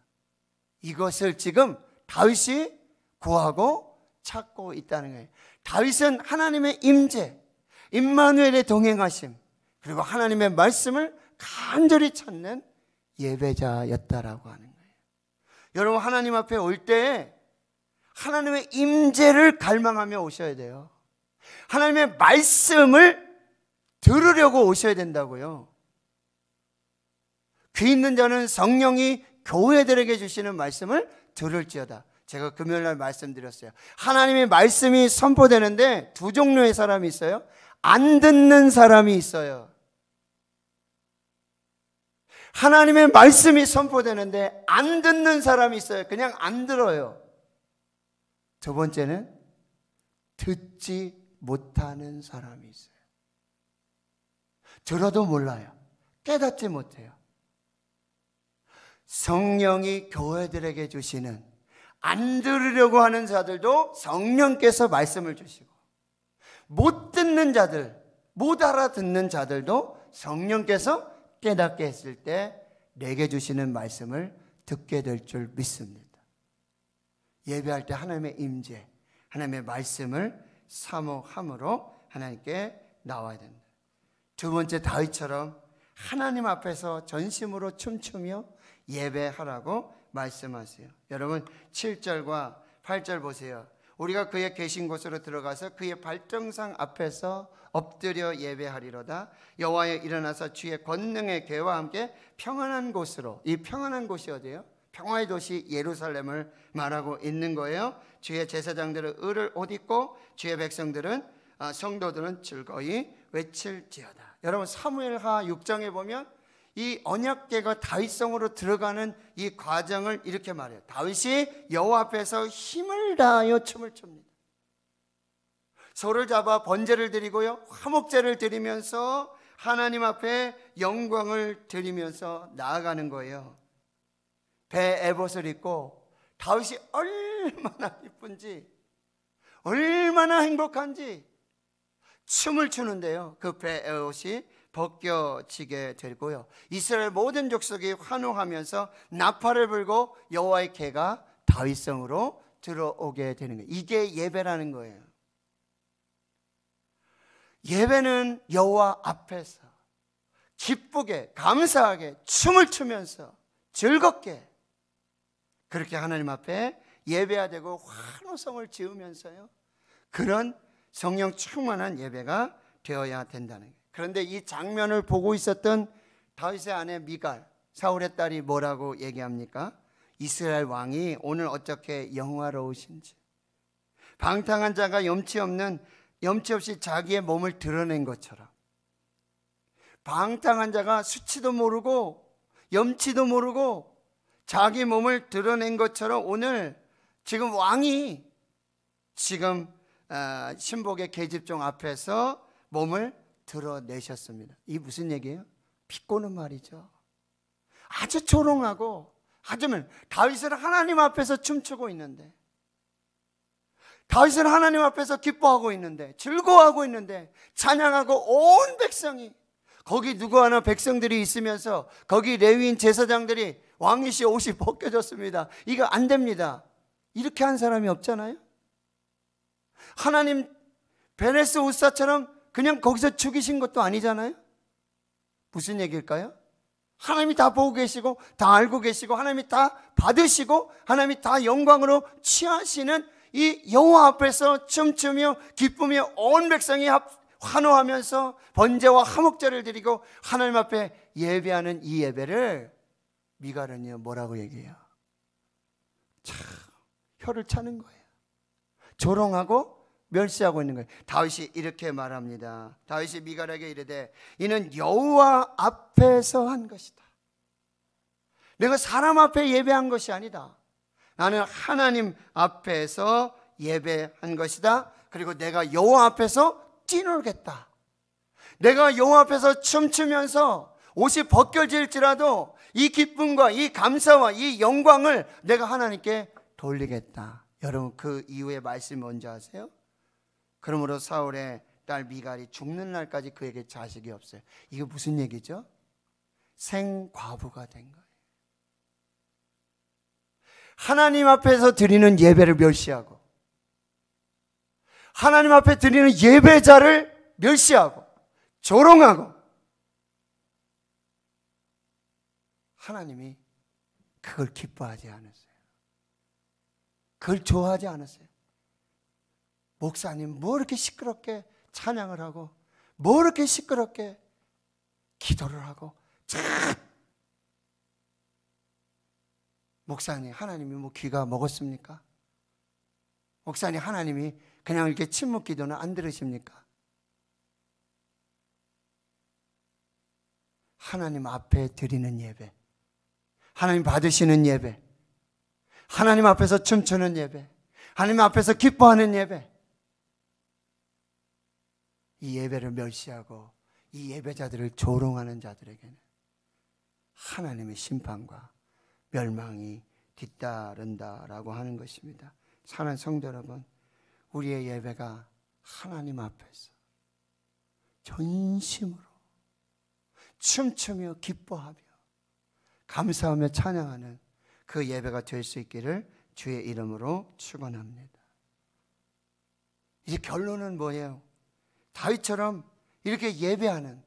이것을 지금 다윗이 구하고 찾고 있다는 거예요. 다윗은 하나님의 임재, 임마누엘의 동행하심, 그리고 하나님의 말씀을 간절히 찾는 예배자였다라고 하는 거예요. 여러분, 하나님 앞에 올 때 하나님의 임재를 갈망하며 오셔야 돼요. 하나님의 말씀을 들으려고 오셔야 된다고요. 귀 있는 자는 성령이 교회들에게 주시는 말씀을 들을지어다. 제가 금요일날 말씀드렸어요. 하나님의 말씀이 선포되는데 두 종류의 사람이 있어요. 안 듣는 사람이 있어요. 하나님의 말씀이 선포되는데 안 듣는 사람이 있어요. 그냥 안 들어요. 두 번째는 듣지 못하는 사람이 있어요. 들어도 몰라요. 깨닫지 못해요. 성령이 교회들에게 주시는, 안 들으려고 하는 자들도 성령께서 말씀을 주시고, 못 듣는 자들, 못 알아듣는 자들도 성령께서 깨닫게 했을 때 내게 주시는 말씀을 듣게 될 줄 믿습니다. 예배할 때 하나님의 임재, 하나님의 말씀을 사모함으로 하나님께 나와야 된다. 두 번째, 다윗처럼 하나님 앞에서 전심으로 춤추며 예배하라고 말씀하세요. 여러분, 7절과 8절 보세요. 우리가 그의 계신 곳으로 들어가서 그의 발등상 앞에서 엎드려 예배하리로다. 여호와여, 일어나서 주의 권능의 궤와 함께 평안한 곳으로. 이 평안한 곳이 어디예요? 평화의 도시 예루살렘을 말하고 있는 거예요. 주의 제사장들은 을을 옷 입고 주의 백성들은, 성도들은 즐거이 외칠지어다. 여러분, 사무엘하 6장에 보면 이 언약궤가 다윗성으로 들어가는 이 과정을 이렇게 말해요. 다윗이 여호와 앞에서 힘을 다하여 춤을 춥니다. 소를 잡아 번제를 드리고요, 화목제를 드리면서 하나님 앞에 영광을 드리면서 나아가는 거예요. 배 에봇을 입고 다윗이 얼마나 기쁜지, 얼마나 행복한지 춤을 추는데요, 그 배 에봇이 벗겨지게 되고요, 이스라엘 모든 족속이 환호하면서 나팔을 불고 여호와의 궤가 다윗성으로 들어오게 되는 거예요. 이게 예배라는 거예요. 예배는 여호와 앞에서 기쁘게, 감사하게 춤을 추면서 즐겁게 그렇게 하나님 앞에 예배해야 되고, 환호성을 지으면서요, 그런 성령 충만한 예배가 되어야 된다는 거예요. 그런데 이 장면을 보고 있었던 다윗의 아내 미갈, 사울의 딸이 뭐라고 얘기합니까? 이스라엘 왕이 오늘 어떻게 영화로우신지, 방탕한 자가 염치 없이 자기의 몸을 드러낸 것처럼, 방탕한 자가 수치도 모르고 염치도 모르고 자기 몸을 드러낸 것처럼 오늘 지금 왕이 지금 신복의 계집종 앞에서 몸을 드러내셨습니다. 이게 무슨 얘기예요? 비꼬는 말이죠. 아주 조롱하고, 하지만 다윗은 하나님 앞에서 춤추고 있는데, 다윗은 하나님 앞에서 기뻐하고 있는데, 즐거워하고 있는데, 찬양하고 온 백성이, 거기 누구 하나 백성들이 있으면서 거기 레위인 제사장들이 왕이시 옷이 벗겨졌습니다. 이거 안 됩니다. 이렇게 한 사람이 없잖아요. 하나님 베레스 우사처럼 그냥 거기서 죽이신 것도 아니잖아요. 무슨 얘기일까요? 하나님이 다 보고 계시고 다 알고 계시고 하나님이 다 받으시고 하나님이 다 영광으로 취하시는 이 여호와 앞에서 춤추며 기쁘며 온 백성이 환호하면서 번제와 화목제를 드리고 하나님 앞에 예배하는 이 예배를 미갈은요 뭐라고 얘기해요? 참 혀를 차는 거예요. 조롱하고 멸시하고 있는 거예요. 다윗이 이렇게 말합니다. 다윗이 미갈에게 이르되 이는 여호와 앞에서 한 것이다. 내가 사람 앞에 예배한 것이 아니다. 나는 하나님 앞에서 예배한 것이다. 그리고 내가 여호와 앞에서 뛰놀겠다. 내가 여호와 앞에서 춤추면서 옷이 벗겨질지라도 이 기쁨과 이 감사와 이 영광을 내가 하나님께 돌리겠다. 여러분 그 이후의 말씀이 뭔지 아세요? 그러므로 사울의 딸 미갈이 죽는 날까지 그에게 자식이 없어요. 이게 무슨 얘기죠? 생과부가 된 거예요. 하나님 앞에서 드리는 예배를 멸시하고 하나님 앞에 드리는 예배자를 멸시하고 조롱하고 하나님이 그걸 기뻐하지 않았어요. 그걸 좋아하지 않았어요. 목사님 뭐 이렇게 시끄럽게 찬양을 하고 뭐 이렇게 시끄럽게 기도를 하고 참 목사님 하나님이 뭐 귀가 먹었습니까? 목사님 하나님이 그냥 이렇게 침묵 기도는 안 들으십니까? 하나님 앞에 드리는 예배, 하나님 받으시는 예배, 하나님 앞에서 춤추는 예배, 하나님 앞에서 기뻐하는 예배, 이 예배를 멸시하고 이 예배자들을 조롱하는 자들에게는 하나님의 심판과 멸망이 뒤따른다라고 하는 것입니다. 사랑하는 성도 여러분, 우리의 예배가 하나님 앞에서 전심으로 춤추며 기뻐하며 감사하며 찬양하는 그 예배가 될 수 있기를 주의 이름으로 축원합니다. 이제 결론은 뭐예요? 다윗처럼 이렇게 예배하는,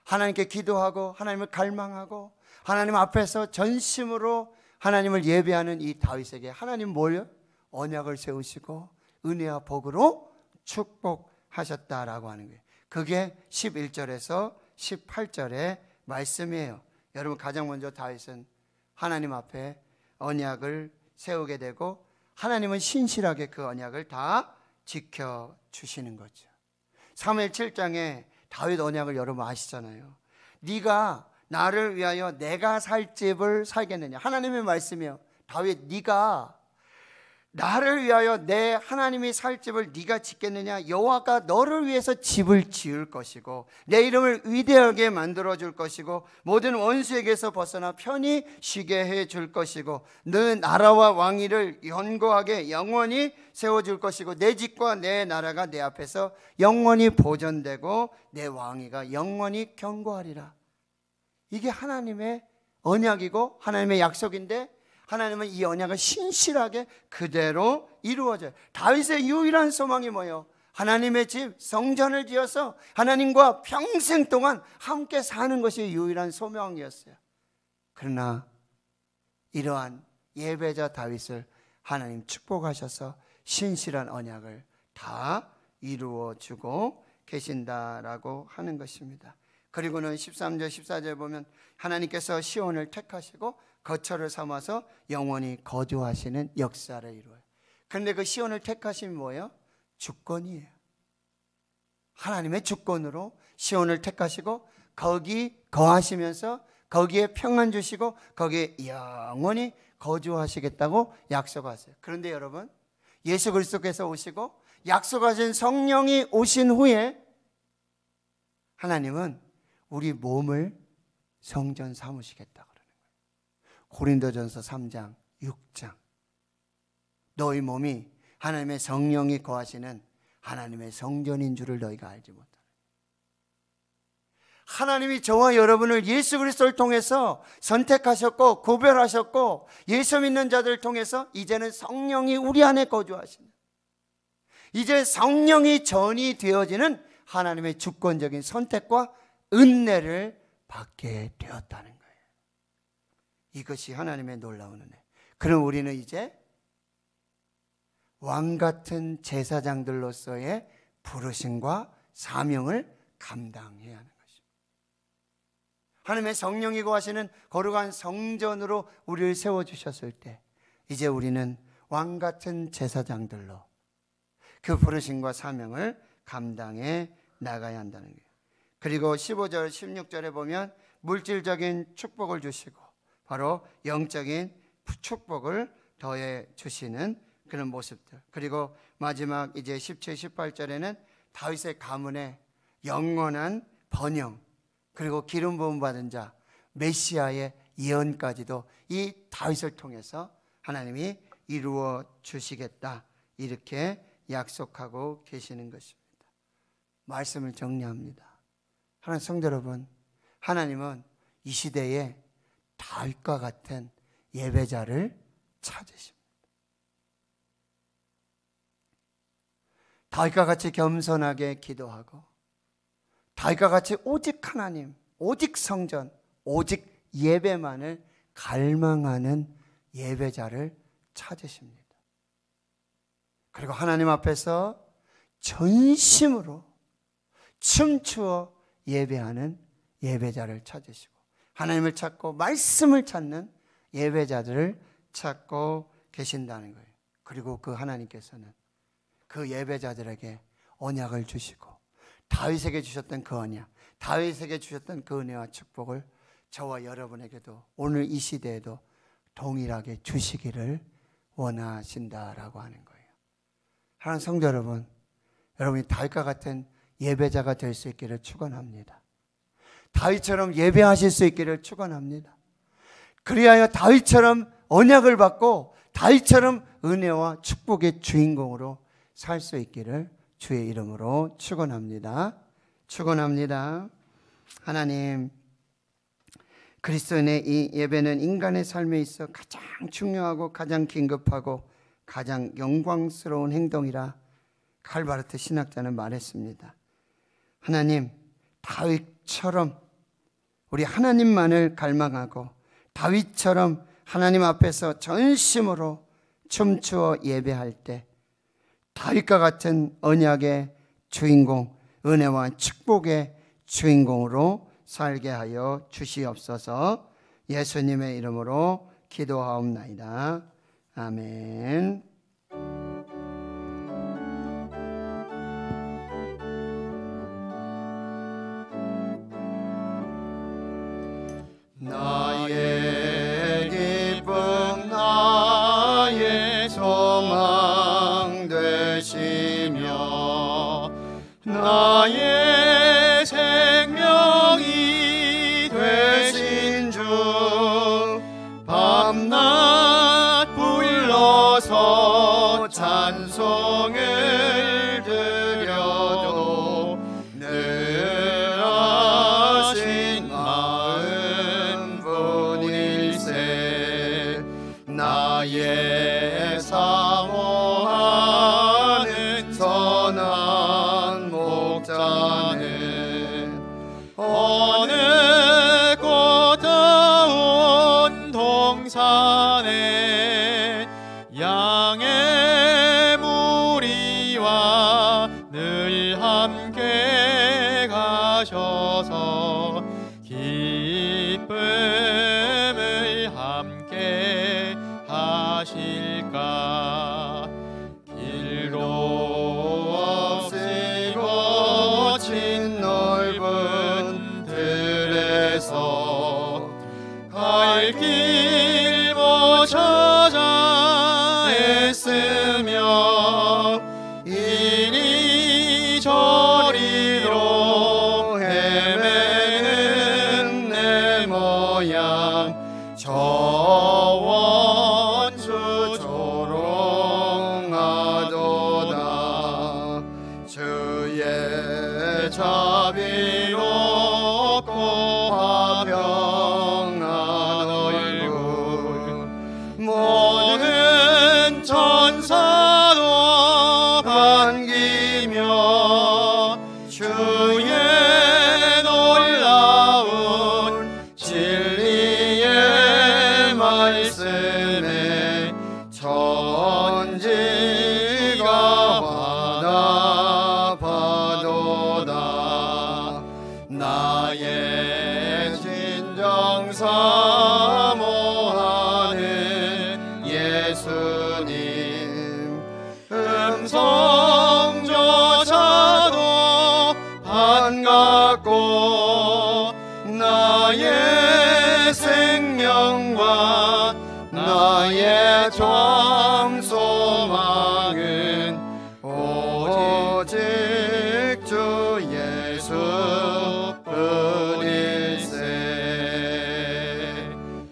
하나님께 기도하고 하나님을 갈망하고 하나님 앞에서 전심으로 하나님을 예배하는 이 다윗에게 하나님 뭐요? 언약을 세우시고 은혜와 복으로 축복하셨다라고 하는 거예요. 그게 11절에서 18절의 말씀이에요. 여러분 가장 먼저 다윗은 하나님 앞에 언약을 세우게 되고 하나님은 신실하게 그 언약을 다 지켜주시는 거죠. 사무엘 7장에 다윗 언약을 여러분 아시잖아요. 네가 나를 위하여 내가 살 집을 살겠느냐. 하나님의 말씀이에요. 다윗 네가 나를 위하여 내 하나님이 살 집을 네가 짓겠느냐. 여호와가 너를 위해서 집을 지을 것이고 내 이름을 위대하게 만들어 줄 것이고 모든 원수에게서 벗어나 편히 쉬게 해 줄 것이고 너 나라와 왕위를 견고하게 영원히 세워줄 것이고 내 집과 내 나라가 내 앞에서 영원히 보존되고 내 왕위가 영원히 견고하리라. 이게 하나님의 언약이고 하나님의 약속인데 하나님은 이 언약을 신실하게 그대로 이루어져요. 다윗의 유일한 소망이 뭐예요? 하나님의 집 성전을 지어서 하나님과 평생 동안 함께 사는 것이 유일한 소망이었어요. 그러나 이러한 예배자 다윗을 하나님 축복하셔서 신실한 언약을 다 이루어주고 계신다라고 하는 것입니다. 그리고는 13절 14절 보면 하나님께서 시온을 택하시고 거처를 삼아서 영원히 거주하시는 역사를 이루어요. 그런데 그 시온을 택하심이 뭐예요? 주권이에요. 하나님의 주권으로 시온을 택하시고 거기 거하시면서 거기에 평안 주시고 거기에 영원히 거주하시겠다고 약속하세요. 그런데 여러분 예수 그리스도께서 오시고 약속하신 성령이 오신 후에 하나님은 우리 몸을 성전 삼으시겠다 그러는 거예요. 고린도전서 3장 6장 너희 몸이 하나님의 성령이 거하시는 하나님의 성전인 줄을 너희가 알지 못하는 하나님이 저와 여러분을 예수 그리스도를 통해서 선택하셨고 구별하셨고 예수 믿는 자들을 통해서 이제는 성령이 우리 안에 거주하시는 이제 성령이 전이 되어지는 하나님의 주권적인 선택과 은혜를 받게 되었다는 거예요. 이것이 하나님의 놀라운 은혜. 그럼 우리는 이제 왕같은 제사장들로서의 부르심과 사명을 감당해야 하는 것입니다. 하나님의 성령이 거하시는 거룩한 성전으로 우리를 세워주셨을 때 이제 우리는 왕같은 제사장들로 그 부르심과 사명을 감당해 나가야 한다는 거예요. 그리고 15절 16절에 보면 물질적인 축복을 주시고 바로 영적인 축복을 더해 주시는 그런 모습들. 그리고 마지막 이제 17, 18절에는 다윗의 가문의 영원한 번영, 그리고 기름 부음 받은 자 메시아의 예언까지도 이 다윗을 통해서 하나님이 이루어 주시겠다, 이렇게 약속하고 계시는 것입니다. 말씀을 정리합니다. 하나님 성도 여러분, 하나님은 이 시대에 다윗과 같은 예배자를 찾으십니다. 다윗과 같이 겸손하게 기도하고 다윗과 같이 오직 하나님, 오직 성전, 오직 예배만을 갈망하는 예배자를 찾으십니다. 그리고 하나님 앞에서 전심으로 춤추어 예배하는 예배자를 찾으시고 하나님을 찾고 말씀을 찾는 예배자들을 찾고 계신다는 거예요. 그리고 그 하나님께서는 그 예배자들에게 언약을 주시고 다윗에게 주셨던 그 언약, 다윗에게 주셨던 그 은혜와 축복을 저와 여러분에게도 오늘 이 시대에도 동일하게 주시기를 원하신다라고 하는 거예요. 하나님 성도 여러분, 여러분이 다윗과 같은 예배자가 될 수 있기를 축원합니다. 다윗처럼 예배하실 수 있기를 축원합니다. 그리하여 다윗처럼 언약을 받고 다윗처럼 은혜와 축복의 주인공으로 살 수 있기를 주의 이름으로 축원합니다. 축원합니다. 하나님, 그리스도인의 이 예배는 인간의 삶에 있어 가장 중요하고 가장 긴급하고 가장 영광스러운 행동이라 칼바르트 신학자는 말했습니다. 하나님, 다윗처럼 우리 하나님만을 갈망하고 다윗처럼 하나님 앞에서 전심으로 춤추어 예배할 때 다윗과 같은 언약의 주인공, 은혜와 축복의 주인공으로 살게 하여 주시옵소서. 예수님의 이름으로 기도하옵나이다. 아멘. 나의 기쁨 나의 소망 되시며 나의 생명이 되신 주 밤낮 불러서 찬송을 드려도 늘 하신 마음 분일세. 나의 사모하는 선한 목자는 어느 꽃다운 동산에 양의 무리와 늘 함께 가셔서 기쁨을 함께 하실까. 길도 없이 거친 넓은 들에서 갈 길 못 찾아 애쓰며 이리저리로 헤매는 내 모양 저 원수 조롱하도다. 믿음의 천지가 바라봐도다. 나의 진정 사모하는 예수님, 음성조차도 반갑고 나의 생명과 나의 정소망은 오직 주 예수뿐일세.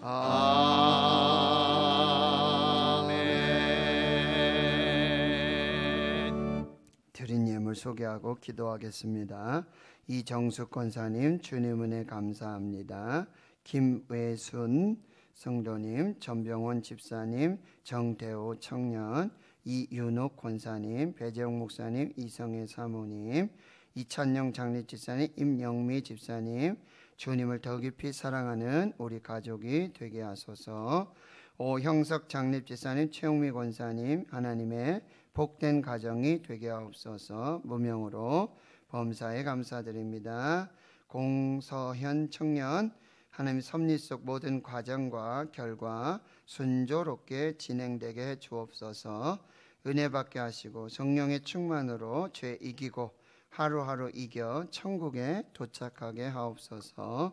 아멘. 드린 예물 소개하고 기도하겠습니다. 이정숙 권사님, 주님 은혜 감사합니다. 김외순 성도님, 전병원 집사님, 정대호 청년, 이윤옥 권사님, 배재용 목사님, 이성애 사모님, 이찬영 장례집사님, 임영미 집사님, 주님을 더 깊이 사랑하는 우리 가족이 되게 하소서. 오형석 장례집사님, 최용미 권사님, 하나님의 복된 가정이 되게 하옵소서. 무명으로 범사에 감사드립니다. 공서현 청년, 하나님 섭리 속 모든 과정과 결과 순조롭게 진행되게 해 주옵소서. 은혜 받게 하시고 성령의 충만으로 죄 이기고 하루하루 이겨 천국에 도착하게 하옵소서.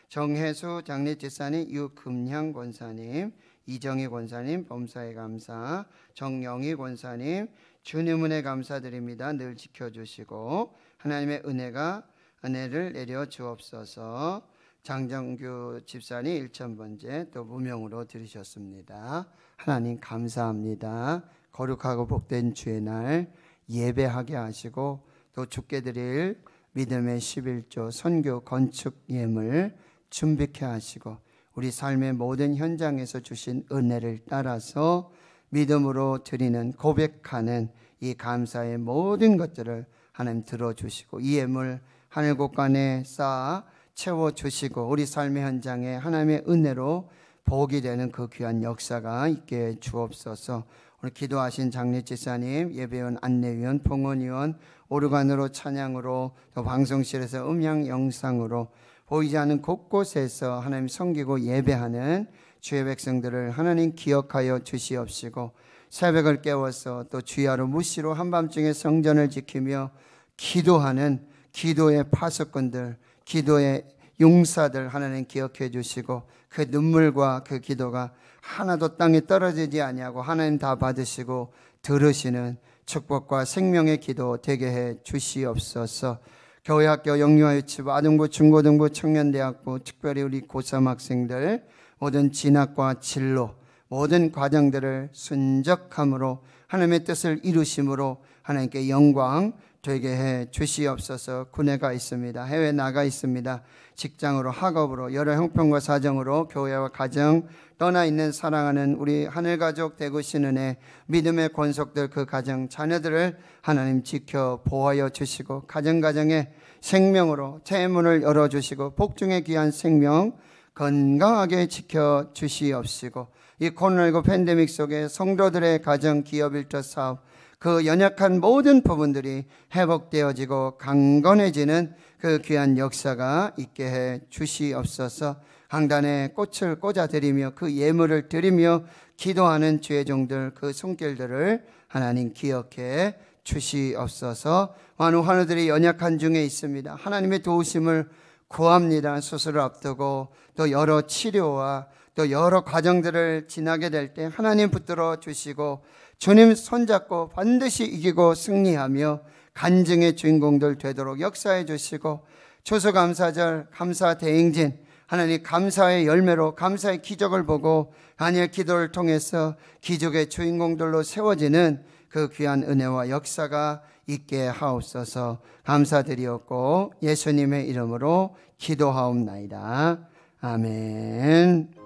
정혜수 장례집사님, 유금향 권사님, 이정희 권사님, 범사에 감사. 정영희 권사님, 주님 은혜 감사드립니다. 늘 지켜주시고 하나님의 은혜를 내려 주옵소서. 장정규 집사님 1,000번째 또 무명으로 들으셨습니다. 하나님 감사합니다. 거룩하고 복된 주의 날 예배하게 하시고 또 주께 드릴 믿음의 11조 선교 건축 예물 준비케 하시고 우리 삶의 모든 현장에서 주신 은혜를 따라서 믿음으로 드리는 고백하는 이 감사의 모든 것들을 하나님 들어주시고 이 예물 하늘 곳간에 쌓아 채워주시고 우리 삶의 현장에 하나님의 은혜로 복이 되는 그 귀한 역사가 있게 주옵소서. 오늘 기도하신 장례집사님, 예배원, 안내위원, 봉헌위원, 오르간으로 찬양으로 또 방송실에서 음향 영상으로 보이지 않는 곳곳에서 하나님 섬기고 예배하는 주의 백성들을 하나님 기억하여 주시옵시고 새벽을 깨워서 또 주야로 무시로 한밤중에 성전을 지키며 기도하는 기도의 파수꾼들, 기도의 용사들 하나님 기억해 주시고 그 눈물과 그 기도가 하나도 땅에 떨어지지 아니하고 하나님 다 받으시고 들으시는 축복과 생명의 기도 되게 해 주시옵소서. 교회학교, 영유아유치부, 아동부, 중고등부, 청년대학부, 특별히 우리 고3 학생들 모든 진학과 진로 모든 과정들을 순적함으로 하나님의 뜻을 이루심으로 하나님께 영광 되게 해 주시옵소서. 군에 가 있습니다. 해외 나가 있습니다. 직장으로 학업으로 여러 형편과 사정으로 교회와 가정 떠나 있는 사랑하는 우리 하늘가족 되고 신은혜 믿음의 권속들 그 가정 자녀들을 하나님 지켜 보호하여 주시고 가정가정에 생명으로 재문을 열어주시고 복중의 귀한 생명 건강하게 지켜 주시옵시고 이 코로나19 팬데믹 속에 성도들의 가정, 기업, 일터, 사업 그 연약한 모든 부분들이 회복되어지고 강건해지는 그 귀한 역사가 있게 해 주시옵소서. 강단에 꽃을 꽂아드리며 그 예물을 드리며 기도하는 주의 종들 그 손길들을 하나님 기억해 주시옵소서. 많은 환우들이 연약한 중에 있습니다. 하나님의 도우심을 구합니다. 수술을 앞두고 또 여러 치료와 또 여러 과정들을 지나게 될 때 하나님 붙들어 주시고 주님 손잡고 반드시 이기고 승리하며 간증의 주인공들 되도록 역사해 주시고 추수감사절 감사대행진 하나님 감사의 열매로 감사의 기적을 보고 다니엘 기도를 통해서 기적의 주인공들로 세워지는 그 귀한 은혜와 역사가 있게 하옵소서. 감사드리옵고 예수님의 이름으로 기도하옵나이다. 아멘.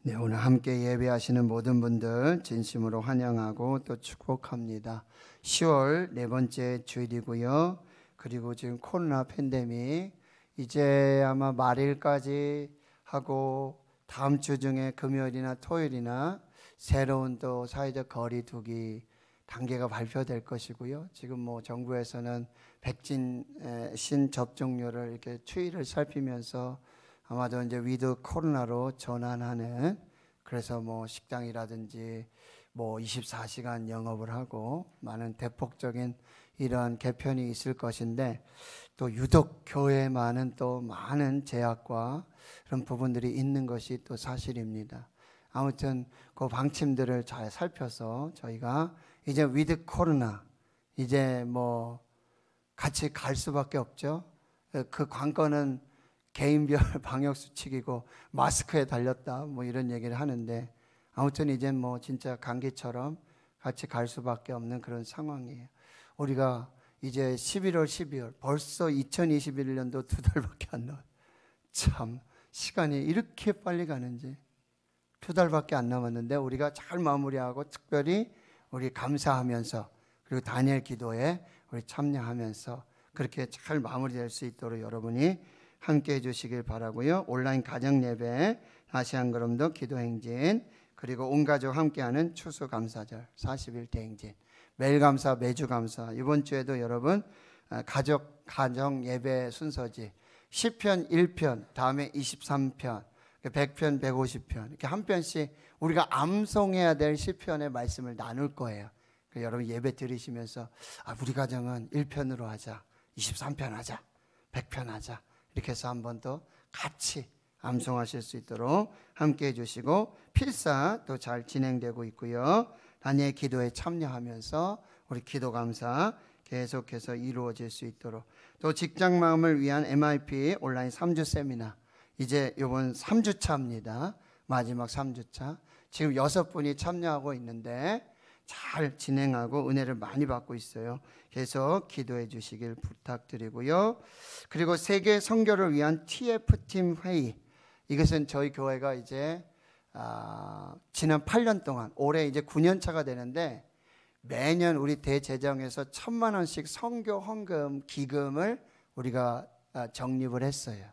네, 오늘 함께 예배하시는 모든 분들 진심으로 환영하고 또 축복합니다. 10월 네 번째 주일이고요. 그리고 지금 코로나 팬데믹 이제 아마 말일까지 하고 다음 주 중에 금요일이나 토요일이나 새로운 또 사회적 거리두기 단계가 발표될 것이고요. 지금 뭐 정부에서는 백신 접종률을 이렇게 추이를 살피면서 아마도 이제 위드 코로나로 전환하는, 그래서 뭐 식당이라든지 뭐 24시간 영업을 하고 많은 대폭적인 이러한 개편이 있을 것인데, 또 유독 교회에만은 또 많은 제약과 그런 부분들이 있는 것이 또 사실입니다. 아무튼 그 방침들을 잘 살펴서 저희가 이제 위드 코로나 이제 뭐 같이 갈 수밖에 없죠. 그 관건은 개인별 방역 수칙이고 마스크에 달렸다 뭐 이런 얘기를 하는데, 아무튼 이제 뭐 진짜 감기처럼 같이 갈 수밖에 없는 그런 상황이에요. 우리가 이제 11월 12월 벌써 2021년도 2달밖에 안 남았어요. 참 시간이 이렇게 빨리 가는지. 2달밖에 안 남았는데 우리가 잘 마무리하고 특별히 우리 감사하면서, 그리고 다니엘 기도에 우리 참여하면서 그렇게 잘 마무리될 수 있도록 여러분이 함께 해주시길 바라고요. 온라인 가정 예배 다시 한 걸음 더 기도 행진, 그리고 온 가족 함께하는 추수 감사절 40일 대행진, 매일 감사 매주 감사. 이번 주에도 여러분 가정 예배 순서지 시편 1편, 다음에 23편, 100편, 150편 이렇게 한 편씩 우리가 암송해야 될 시편의 말씀을 나눌 거예요. 여러분 예배 드리시면서 우리 가정은 1편으로 하자, 23편 하자, 100편 하자, 이렇게 해서 한 번 더 같이 암송하실 수 있도록 함께 해주시고, 필사 또 잘 진행되고 있고요. 다니엘 기도에 참여하면서 우리 기도 감사 계속해서 이루어질 수 있도록, 또 직장 마음을 위한 MIP 온라인 3주 세미나 이제 이번 3주차입니다. 마지막 3주차. 지금 6분이 참여하고 있는데 잘 진행하고 은혜를 많이 받고 있어요. 계속 기도해 주시길 부탁드리고요. 그리고 세계 선교를 위한 TF팀 회의, 이것은 저희 교회가 이제 지난 8년 동안, 올해 이제 9년 차가 되는데 매년 우리 대재정에서 1,000만 원씩 선교 헌금 기금을 우리가 적립을 했어요.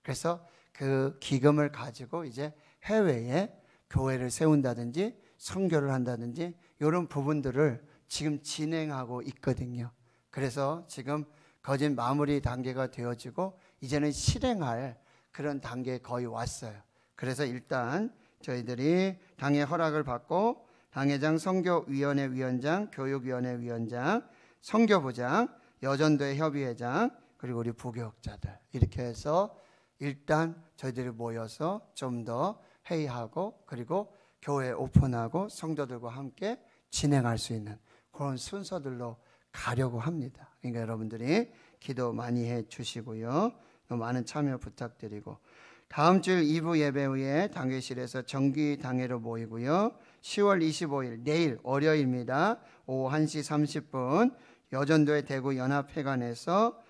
그래서 그 기금을 가지고 이제 해외에 교회를 세운다든지 선교를 한다든지 이런 부분들을 지금 진행하고 있거든요. 그래서 지금 거진 마무리 단계가 되어지고 이제는 실행할 그런 단계에 거의 왔어요. 그래서 일단 저희들이 당의 허락을 받고 당회장, 선교위원회 위원장, 교육위원회 위원장, 선교부장, 여전도회 협의회장, 그리고 우리 부교육자들 이렇게 해서 일단 저희들이 모여서 좀 더 회의하고, 그리고 교회 오픈하고 성도들과 함께 진행할 수 있는 그런 순서들로 가려고 합니다. 그러니까 여러분들이 기도 많이 해 주시고요. 많은 참여 부탁드리고, 다음 주일 2부 예배 후에 당회실에서 정기 당회로 모이고요. 10월 25일 내일 월요일입니다. 오후 1시 30분 여전도의 대구 연합회관에서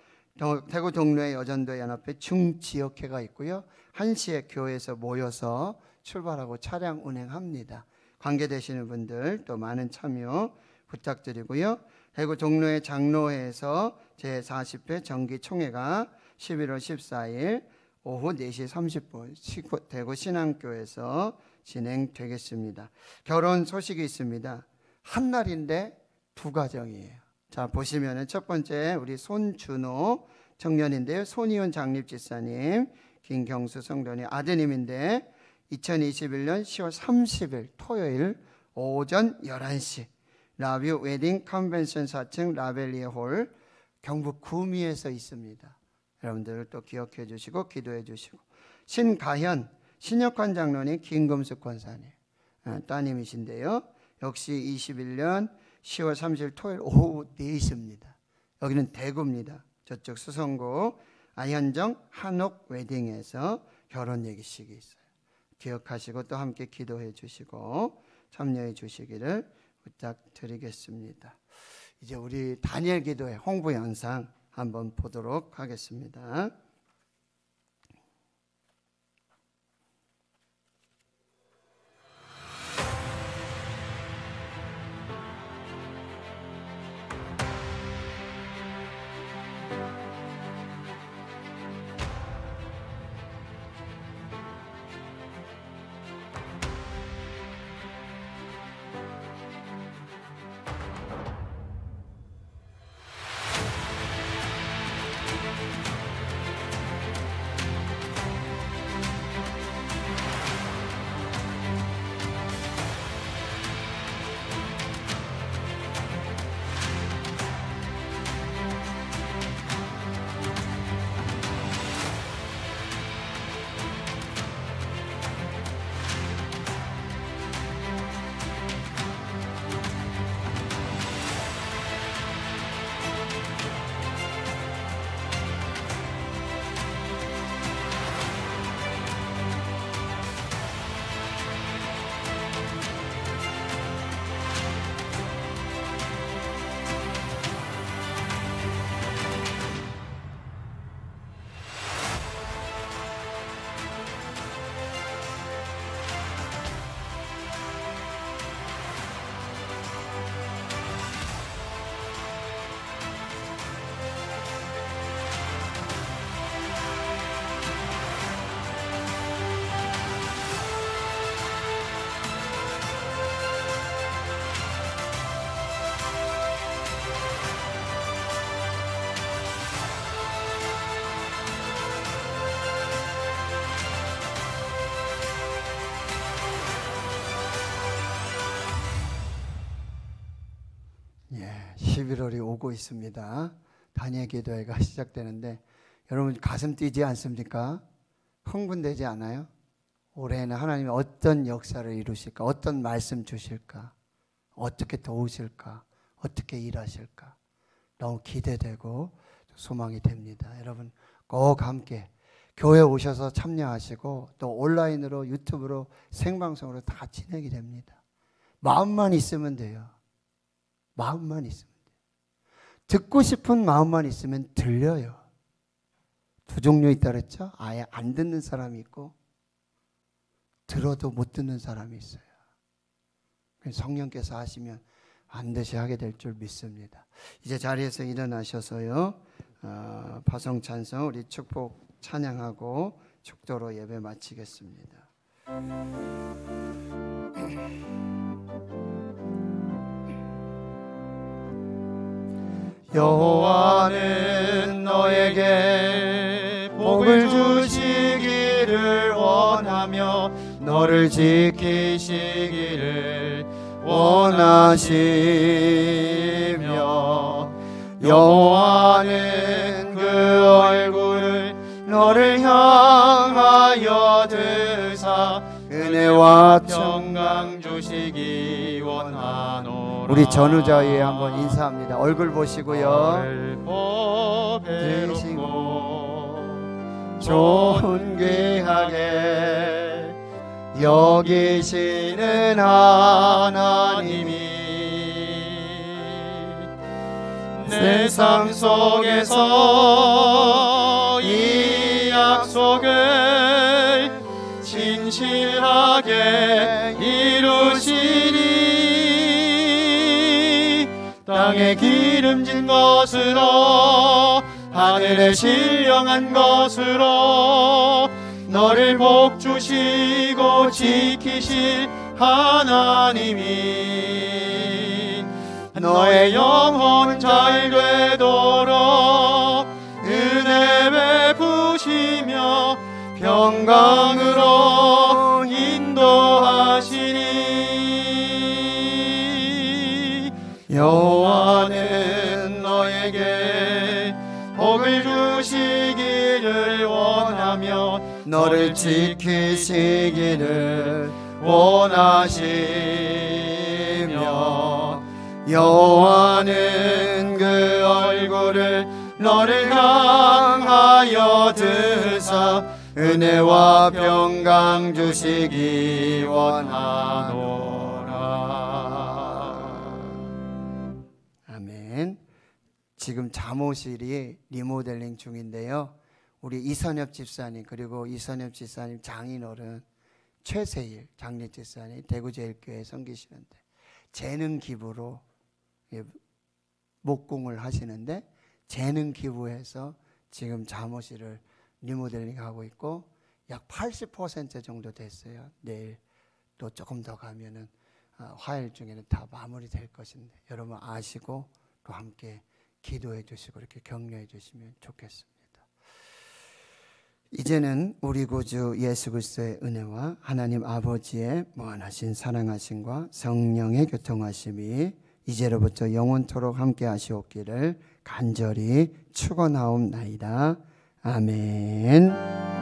대구 동로의 여전도의 연합회 중지역회가 있고요. 1시에 교회에서 모여서 출발하고 차량 운행합니다. 관계되시는 분들 또 많은 참여 부탁드리고요. 대구 동로의 장로회에서 제40회 정기총회가 11월 14일 오후 4시 30분 대구 신앙교회에서 진행되겠습니다. 결혼 소식이 있습니다. 한 날인데 두 가정이에요. 자, 보시면은 첫 번째 우리 손준호 청년인데요. 손희훈 장립집사님, 김경수 성도님 아드님인데 2021년 10월 30일 토요일 오전 11시 라뷰 웨딩 컨벤션 4층 라벨리에 홀 경북 구미에서 있습니다. 여러분들 또 기억해 주시고 기도해 주시고, 신가현 신혁환 장로님, 김금숙 권사님 따님이신데요. 역시 21년 10월 30일 토요일 오후 4시입니다. 여기는 대구입니다. 저쪽 수성구 아현정 한옥 웨딩에서 결혼 예기식이 있어요. 기억하시고 또 함께 기도해 주시고 참여해 주시기를 부탁드리겠습니다. 이제 우리 다니엘 기도회 홍보 영상 한번 보도록 하겠습니다. 11월이 오고 있습니다. 단위 기도회가 시작되는데 여러분 가슴 뛰지 않습니까? 흥분되지 않아요? 올해는 하나님이 어떤 역사를 이루실까? 어떤 말씀 주실까? 어떻게 도우실까? 어떻게 일하실까? 너무 기대되고 소망이 됩니다. 여러분 꼭 함께 교회 오셔서 참여하시고 또 온라인으로 유튜브로 생방송으로 다 진행이 됩니다. 마음만 있으면 돼요. 마음만 있으면 돼요. 듣고 싶은 마음만 있으면 들려요. 두 종류 있다 그랬죠? 아예 안 듣는 사람이 있고 들어도 못 듣는 사람이 있어요. 성령께서 하시면 반드시 하게 될 줄 믿습니다. 이제 자리에서 일어나셔서요. 파송 찬송 우리 축복 찬양하고 축도로 예배 마치겠습니다. 여호와는 너에게 복을 주시기를 원하며 너를 지키시기를 원하시며 여호와는 그 얼굴을 너를 향하여 드사 은혜와 평강 주시기 원하노라. 우리 전우자에 한번 인사합니다. 얼굴 보시고요. 보배롭고 존귀하게 여기시는 하나님이 내 삶 속에서 이 약속을 진실하게 이루시리. 땅에 기름진 것으로 하늘에 신령한 것으로 너를 복주시고 지키실 하나님이 너의 영혼 잘 되도록 은혜 베푸시며 평강으로 인도하시니 여호와는 너에게 복을 주시기를 원하며 너를 지키시기를 원하시며 여호와는 그 얼굴을 너를 향하여 드사 은혜와 평강 주시기 원하노라. 아멘. 지금 잠옷실이 리모델링 중인데요. 우리 이선엽 집사님 그리고 이선엽 집사님 장인어른 최세일 장례 집사님 대구제일교회 섬기시는데 재능 기부로 목공을 하시는데 재능 기부해서 지금 잠옷실을 리모델링하고 있고 약 80% 정도 됐어요. 내일 또 조금 더 가면은 화요일 중에는 다 마무리될 것인데 여러분 아시고 또 함께 기도해 주시고 이렇게 격려해 주시면 좋겠습니다. 이제는 우리 구주 예수 그리스도의 은혜와 하나님 아버지의 무한하신 사랑하심과 성령의 교통하심이 이제로부터 영원토록 함께 하시옵기를 간절히 축원하옵나이다. 아멘.